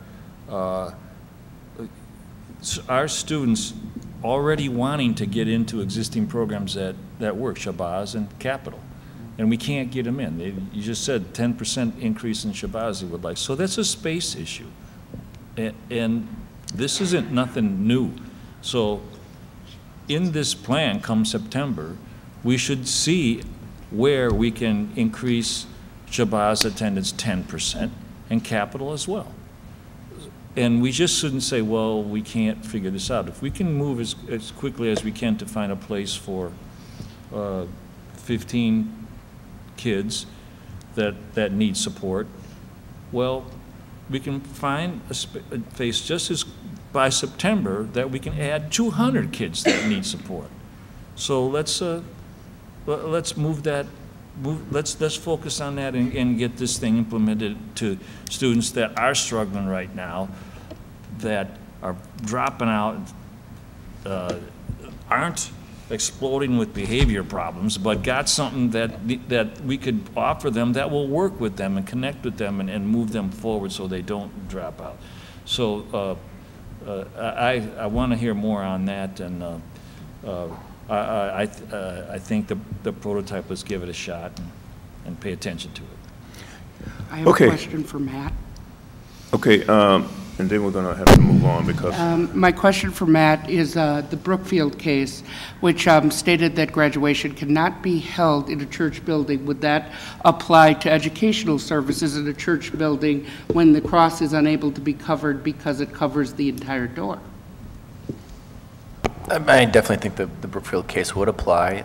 our students already wanting to get into existing programs that work, Shabazz and Capital, and we can't get them in. You just said 10% increase in Shabazz they would like, so that's a space issue, and this isn't nothing new. So in this plan come September, we should see where we can increase Shabazz attendance 10% and Capital as well. And we just shouldn't say, well, we can't figure this out. If we can move as quickly as we can to find a place for 15 kids that need support, well, we can find a space just as by September that we can add 200 kids that need support. So let's move that. Let's focus on that and get this thing implemented to students that are struggling right now, that are dropping out, aren't exploding with behavior problems, but got something that we could offer them that will work with them and connect with them and move them forward so they don't drop out. So I want to hear more on that, and I think the prototype, let's give it a shot and pay attention to it. I have a question for Matt. Okay, and then we're going to have to move on because... my question for Matt is the Brookfield case, which stated that graduation cannot be held in a church building. Would that apply to educational services in a church building when the cross is unable to be covered because it covers the entire door? I definitely think the Brookfield case would apply.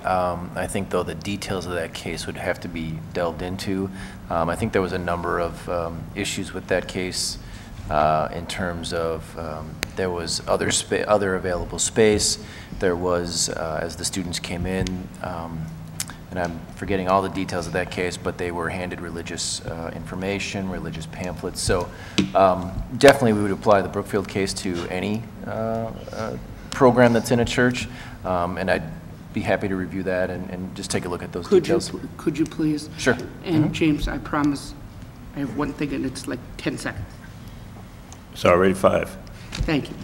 I think, though, the details of that case would have to be delved into. I think there was a number of issues with that case in terms of there was other available space. There was, as the students came in, and I'm forgetting all the details of that case, but they were handed religious information, religious pamphlets. So definitely we would apply the Brookfield case to any program that's in a church, and I'd be happy to review that and just take a look at those details. Could you please? Sure. And James, I promise I have one thing and it's like 10 seconds. It's already 5. Thank you.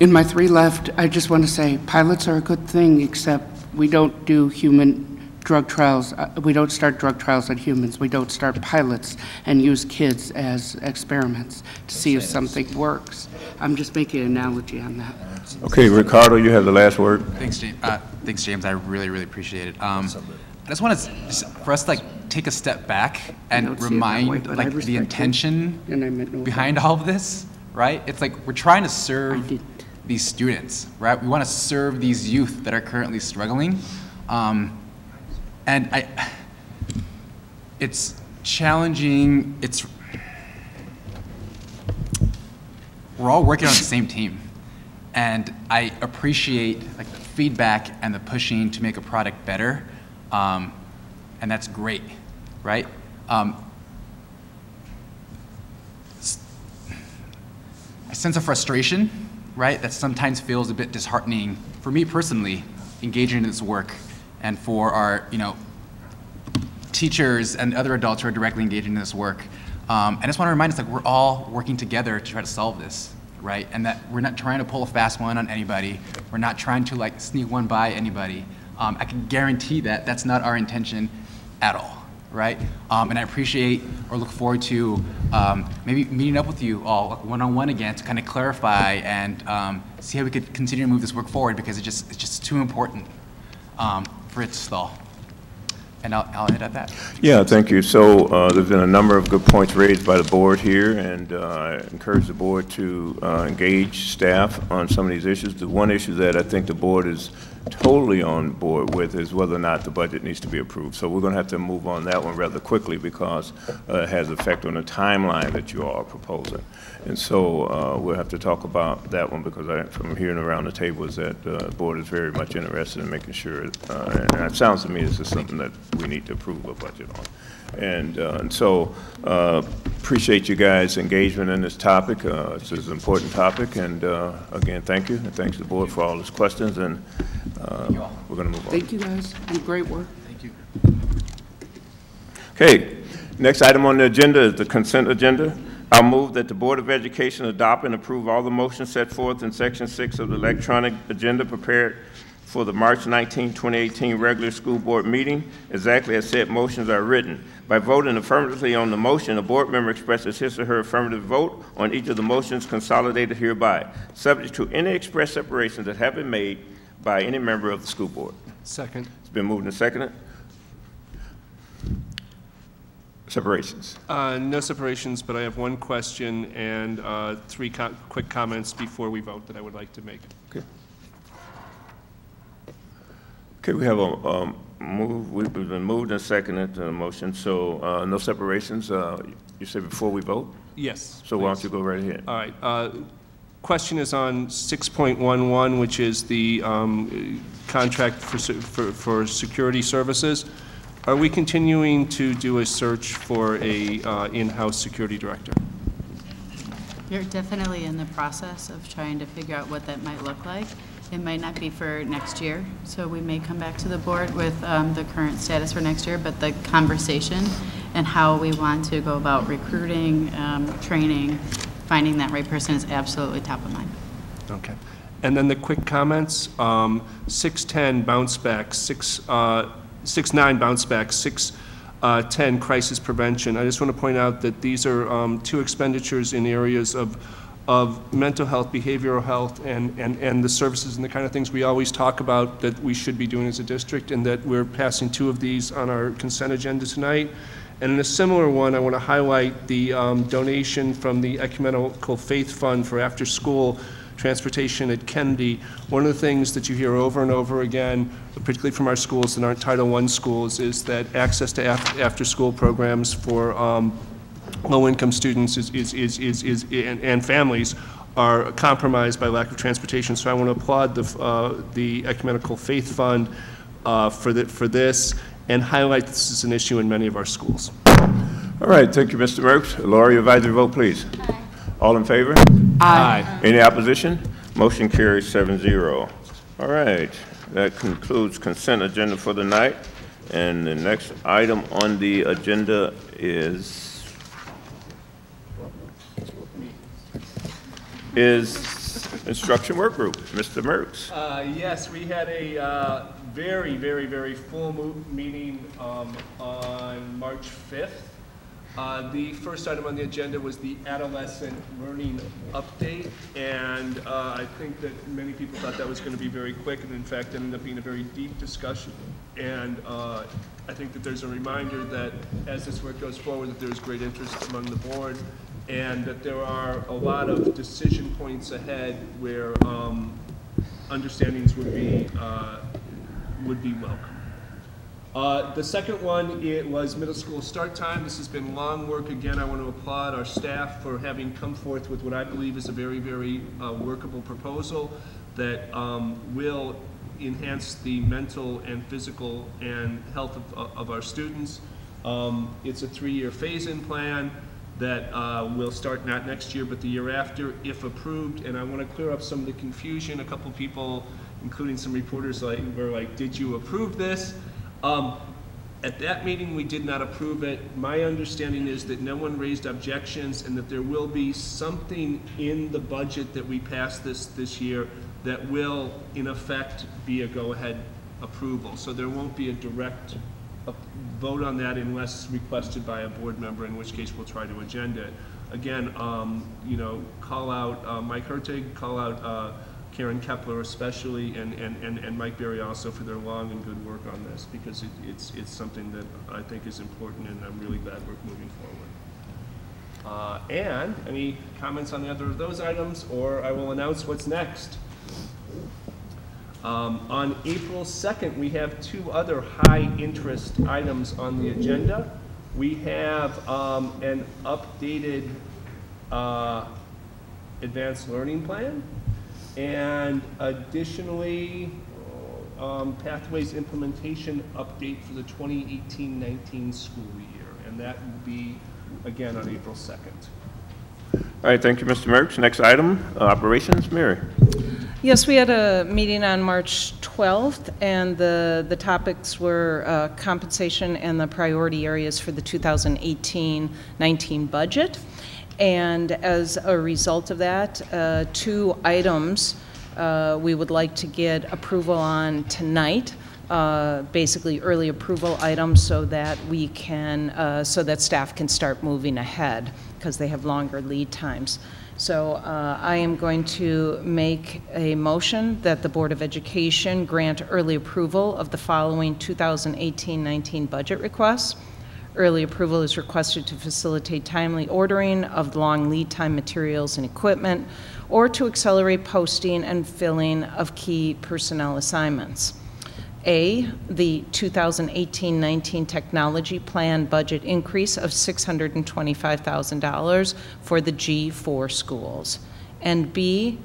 In my 3 left, I just want to say pilots are a good thing, except we don't do human drug trials, we don't start drug trials on humans. We don't start pilots and use kids as experiments to see if something works. I'm just making an analogy on that. Okay, Ricardo, you have the last word. Thanks, James. Thanks, James. I really, really appreciate it. I just want to, for us to take a step back and remind the intention behind all of this, right? It's like we're trying to serve these students, right? We want to serve these youth that are currently struggling. And it's challenging. We're all working on the same team. And I appreciate the feedback and the pushing to make a product better. And that's great, right? A sense of frustration, right? That sometimes feels a bit disheartening for me personally, engaging in this work, and for our, teachers and other adults who are directly engaging in this work. I just want to remind us we're all working together to try to solve this, right? And that we're not trying to pull a fast one on anybody. We're not trying to sneak one by anybody. I can guarantee that that's not our intention at all, right? And I appreciate or look forward to maybe meeting up with you all one-on-one again to kind of clarify and see how we could continue to move this work forward, because it's just too important for it to stall. And I'll end at that. Yeah, thank you. So there's been a number of good points raised by the board here, and I encourage the board to engage staff on some of these issues. The one issue that I think the board is totally on board with is whether or not the budget needs to be approved. So we're going to have to move on that one rather quickly, because it has effect on the timeline that you all are proposing. And so we'll have to talk about that one, because from hearing around the table is that the board is very much interested in making sure, and it sounds to me this is something that we need to approve a budget on. And so appreciate you guys' engagement in this topic. It's an important topic, and again, thank you, and thanks to the board for all these questions, and we're going to move on. Thank you guys, and great work. Thank you. Okay, next item on the agenda is the consent agenda. I'll move that the Board of Education adopt and approve all the motions set forth in Section 6 of the electronic agenda prepared for the March 19, 2018 regular school board meeting, exactly as said motions are written. By voting affirmatively on the motion, a board member expresses his or her affirmative vote on each of the motions consolidated hereby, subject to any express separations that have been made by any member of the school board. Second. It's been moved and seconded. Separations. No separations, but I have one question and three quick comments before we vote that I would like to make. Okay. Okay, we have a move. We've been moved and seconded to the motion. So no separations. You said before we vote? Yes. So why don't you go right ahead? All right. Question is on 6.11, which is the contract for security services. Are we continuing to do a search for a in-house security director? You're definitely in the process of trying to figure out what that might look like. It might not be for next year, so we may come back to the board with the current status for next year, but the conversation and how we want to go about recruiting, training, finding that right person is absolutely top of mind. Okay. And then the quick comments, 610 bounce back, 6.9 bounce back, 6.10 crisis prevention. I just want to point out that these are two expenditures in areas of mental health, behavioral health, and the services and the kind of things we always talk about that we should be doing as a district, and that we're passing two of these on our consent agenda tonight. And in a similar one, I want to highlight the donation from the Ecumenical Faith Fund for after-school transportation at Kennedy. One of the things that you hear over and over again, particularly from our schools that aren't Title I schools, is that access to after-school programs for low-income students and families are compromised by lack of transportation. So I want to applaud the Ecumenical Faith Fund for this, and highlight this is an issue in many of our schools. All right, thank you, Mr. Merckx. Laura, your advisory vote, please. Aye. All in favor? Aye. Any opposition? Motion carries 7-0. All right, that concludes consent agenda for the night. And the next item on the agenda is Instruction Work Group, Mr. Mertz. Yes, we had a very full meeting on March 5th. The first item on the agenda was the adolescent learning update, and I think that many people thought that was going to be very quick, and in fact ended up being a very deep discussion. And I think that there's a reminder that as this work goes forward, that there's great interest among the board, and that there are a lot of decision points ahead where understandings would be welcome. The second one, it was middle school start time. This has been long work. Again, I want to applaud our staff for having come forth with what I believe is a very workable proposal that will enhance the mental and physical and health of our students. It's a 3-year phase-in plan that will start not next year, but the year after, if approved. And I want to clear up some of the confusion. A couple people, including some reporters, were like, did you approve this? At that meeting, we did not approve it. My understanding is that no one raised objections and that there will be something in the budget that we pass this year that will, in effect, be a go-ahead approval. So there won't be a direct vote on that unless requested by a board member, in which case we'll try to agenda it. Again, you know, call out Mike Hertig, call out Karen Kepler especially, and Mike Berry also for their long and good work on this, because it's something that I think is important, and I'm really glad we're moving forward. And any comments on the other of those items, or I will announce what's next. On April 2nd, we have 2 other high-interest items on the agenda. We have an updated advanced learning plan, and additionally, Pathways implementation update for the 2018-19 school year, and that will be, again, on April 2nd. All right, thank you, Mr. Mertz. Next item, operations, Mary. Yes, we had a meeting on March 12th, and the topics were compensation and the priority areas for the 2018-19 budget. And as a result of that, 2 items we would like to get approval on tonight, basically early approval items, so that we can, so that staff can start moving ahead, because they have longer lead times. So I am going to make a motion that the Board of Education grant early approval of the following 2018-19 budget requests. Early approval is requested to facilitate timely ordering of long lead time materials and equipment, or to accelerate posting and filling of key personnel assignments. A, the 2018-19 technology plan budget increase of $625,000 for the G4 schools. And B,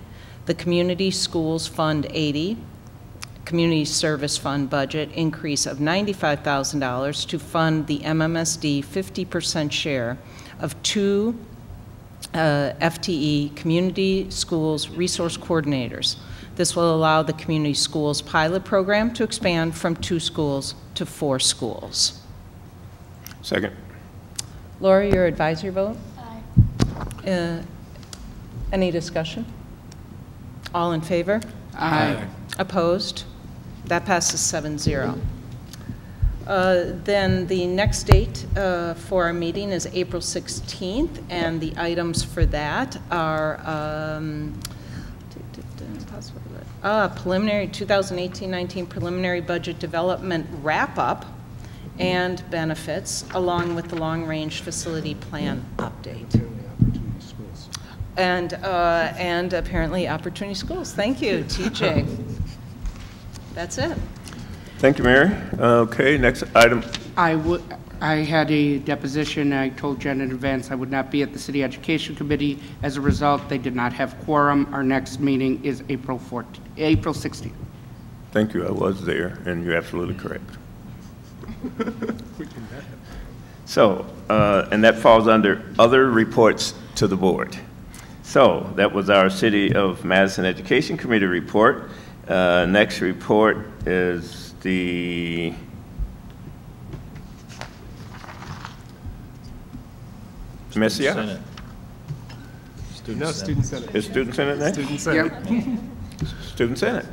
the Community Schools Fund 80, Community Service Fund budget increase of $95,000 to fund the MMSD 50% share of 2 FTE Community Schools Resource Coordinators. This will allow the Community Schools pilot program to expand from 2 schools to 4 schools. Second. Laura, your advisory vote? Aye. Any discussion? All in favor? Aye. Opposed? That passes 7-0. Then the next date for our meeting is April 16th, and the items for that are preliminary 2018-19 preliminary budget development wrap-up and benefits, along with the long-range facility plan update. And apparently Opportunity Schools. Thank you, TJ. That's it. Thank you, Mary. Okay, next item. I had a deposition. I told Jen in advance I would not be at the City Education Committee. As a result, they did not have quorum. Our next meeting is April 16th. Thank you. I was there, and you're absolutely correct. So, and that falls under other reports to the board. So that was our City of Madison Education Committee report. Next report is the Messiah. No, Student Senate. Is Student Senate next? Student Senate. Student Senate.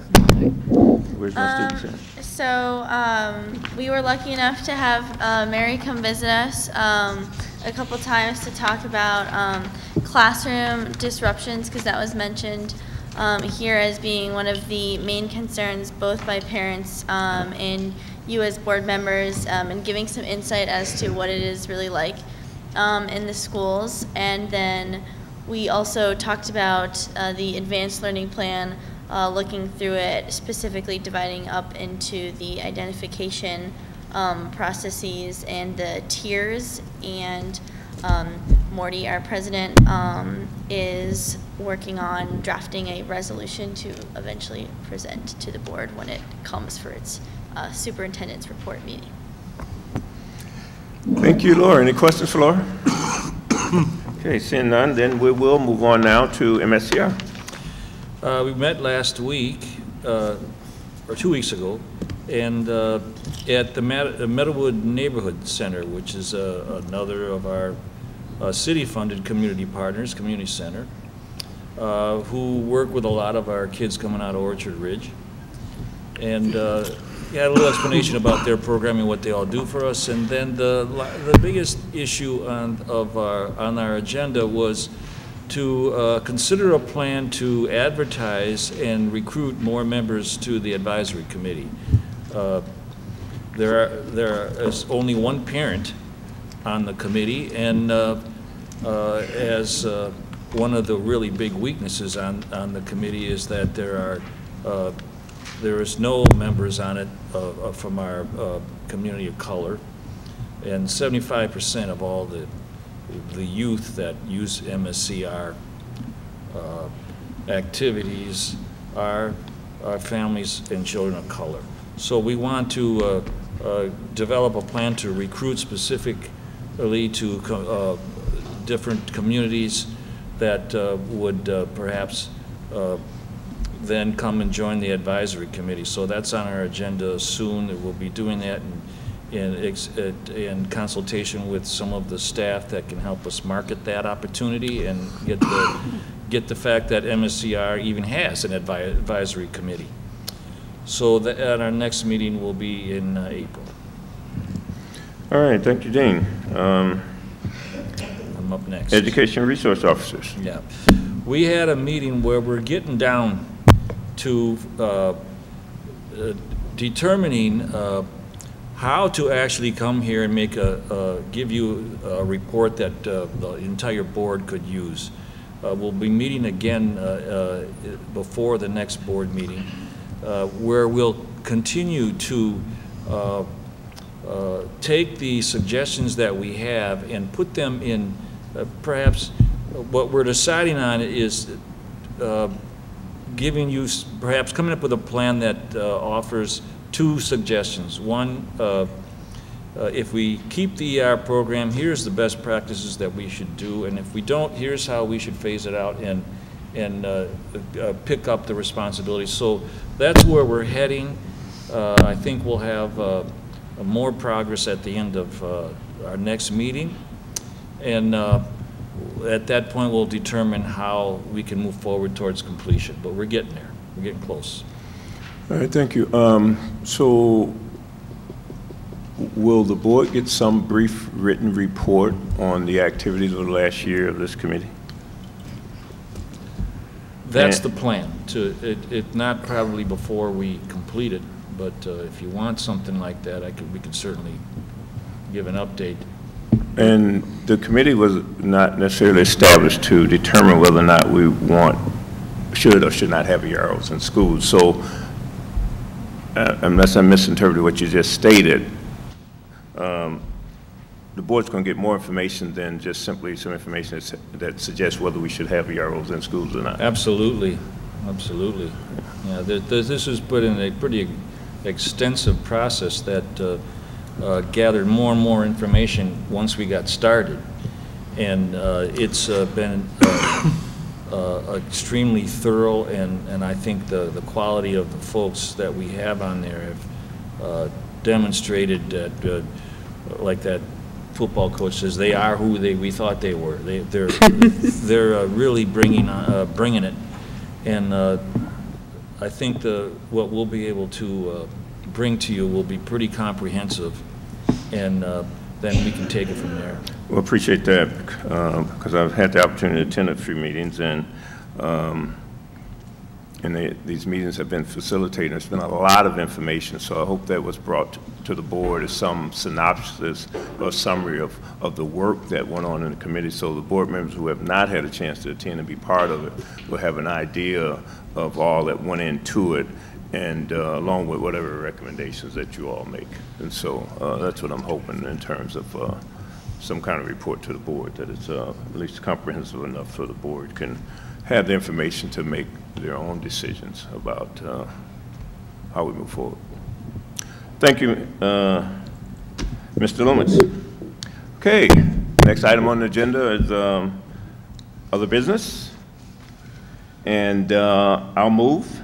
Where's my Student Senate? So we were lucky enough to have Mary come visit us a couple times to talk about classroom disruptions, because that was mentioned here as being one of the main concerns both by parents and you as board members, and giving some insight as to what it is really like in the schools. And then we also talked about the advanced learning plan, looking through it, specifically dividing up into the identification processes and the tiers. And Morty, our president, is working on drafting a resolution to eventually present to the board when it comes for its superintendent's report meeting. Thank you, Laura. Any questions for Laura? Okay, seeing none, then we will move on now to MSCR. We met last week, or 2 weeks ago, and at the Meadowwood Neighborhood Center, which is another of our city-funded community partners, community center, who work with a lot of our kids coming out of Orchard Ridge. And had a little explanation about their programming, what they all do for us. And then the biggest issue on our agenda was to consider a plan to advertise and recruit more members to the advisory committee. There is only one parent on the committee, and as one of the really big weaknesses on the committee is that there is no members on it from our community of color, and 75% of all the youth that use MSCR activities are families and children of color. So we want to develop a plan to recruit specifically to different communities that would perhaps then come and join the advisory committee. So that's on our agenda soon. We'll be doing that in consultation with some of the staff that can help us market that opportunity and get the fact that MSCR even has an advisory committee. So at our next meeting will be in April. All right, thank you, Dean. I'm up next. Education Resource Officers. Yeah. We had a meeting where we're getting down to determining how to actually come here and give you a report that the entire board could use. We'll be meeting again before the next board meeting, where we'll continue to take the suggestions that we have and put them in, perhaps what we're deciding on is giving you, perhaps coming up with a plan that offers two suggestions. One, if we keep the ER program, here's the best practices that we should do, and if we don't, here's how we should phase it out and pick up the responsibility. So that's where we're heading. I think we'll have more progress at the end of our next meeting, and at that point we'll determine how we can move forward towards completion. But we're getting there. We're getting close. All right, thank you. So will the board get some brief written report on the activities of the last year of this committee? That's the plan. It not probably before we complete it, but if you want something like that, we could certainly give an update. And the committee was not necessarily established to determine whether or not we should or should not have EROs in schools. So unless I misinterpreted what you just stated, the board's going to get more information than just simply some information that suggests whether we should have EROs in schools or not. Absolutely, absolutely. Yeah, this was put in a pretty extensive process that gathered more and more information once we got started, and it's been extremely thorough, and I think the quality of the folks that we have on there have demonstrated that, like that football coaches. They are who we thought they were. They're really bringing it, and I think what we'll be able to bring to you will be pretty comprehensive, and then we can take it from there. Well, appreciate that, because I've had the opportunity to attend a few meetings, and these meetings have been facilitated. There's been a lot of information, so I hope that was brought to the board as some synopsis or summary of the work that went on in the committee, so the board members who have not had a chance to attend and be part of it will have an idea of all that went into it, and along with whatever recommendations that you all make. And so that's what I'm hoping in terms of some kind of report to the board, that it's at least comprehensive enough so the board can have the information to make their own decisions about how we move forward. Thank you, Mr. Loomis. Okay, next item on the agenda is other business. And I'll move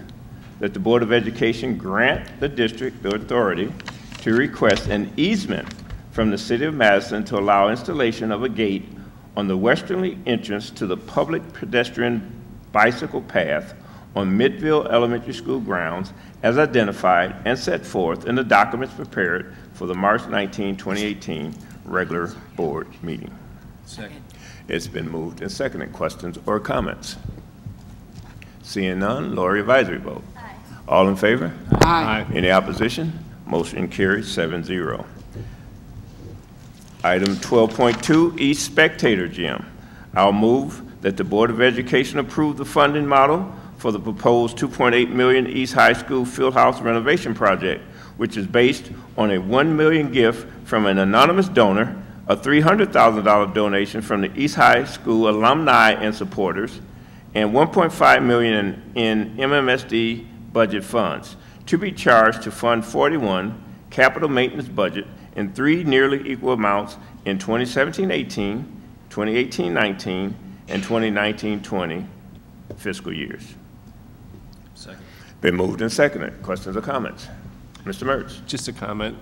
that the Board of Education grant the district the authority to request an easement from the City of Madison to allow installation of a gate on the westerly entrance to the public pedestrian bicycle path on Midville Elementary School grounds as identified and set forth in the documents prepared for the March 19, 2018 regular board meeting. Second. It's been moved and seconded. Questions or comments? Seeing none, Lori, advisory vote. Aye. All in favor? Aye. Any opposition? Motion carries 7-0. Item 12.2, East Spectator Gym. I'll move that the Board of Education approve the funding model for the proposed $2.8 million East High School Fieldhouse renovation project, which is based on a $1 million gift from an anonymous donor, a $300,000 donation from the East High School alumni and supporters, and $1.5 million in MMSD budget funds, to be charged to Fund 41 capital maintenance budget in 3 nearly equal amounts in 2017-18, 2018-19, and 2019-20 fiscal years. Second. Been moved and seconded. Questions or comments? Mr. Mertz. Just a comment.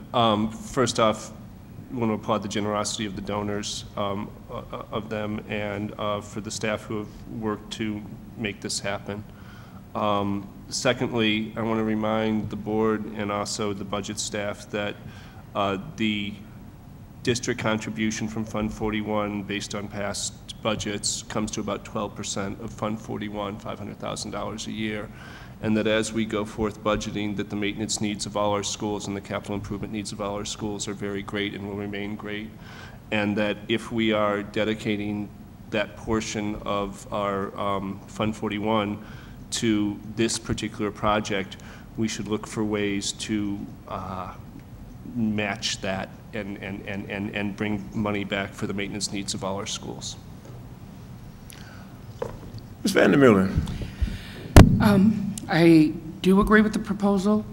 First off, I want to applaud the generosity of the donors, of them, and for the staff who have worked to make this happen. Secondly, I want to remind the board and also the budget staff that the district contribution from Fund 41 based on past budgets comes to about 12% of Fund 41, $500,000 a year, and that as we go forth budgeting, that the maintenance needs of all our schools and the capital improvement needs of all our schools are very great and will remain great, and that if we are dedicating that portion of our Fund 41 to this particular project, we should look for ways to match that and bring money back for the maintenance needs of all our schools. Ms. Vandermeulen. I do agree with the proposal.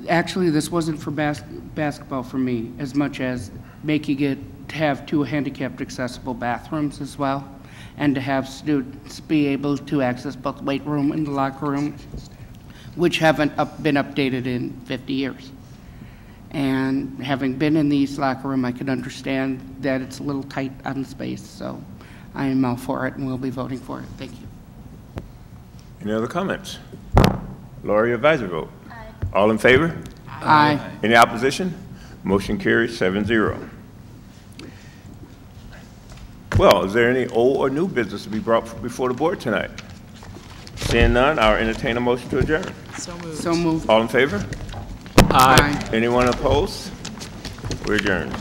Actually, this wasn't for basketball for me as much as making it to have 2 handicapped accessible bathrooms as well, and to have students be able to access both the weight room and the locker room, which haven't been updated in 50 years. And having been in the East locker room, I can understand that it's a little tight on the space, so I am all for it and will be voting for it. Thank you. Any other comments? Lori, advisory vote. Aye. All in favor? Aye. Any opposition? Motion carries 7-0. Well, is there any old or new business to be brought before the board tonight? Seeing none, I'll entertain a motion to adjourn. So moved. So moved. All in favor? Aye. Anyone opposed? We're adjourned.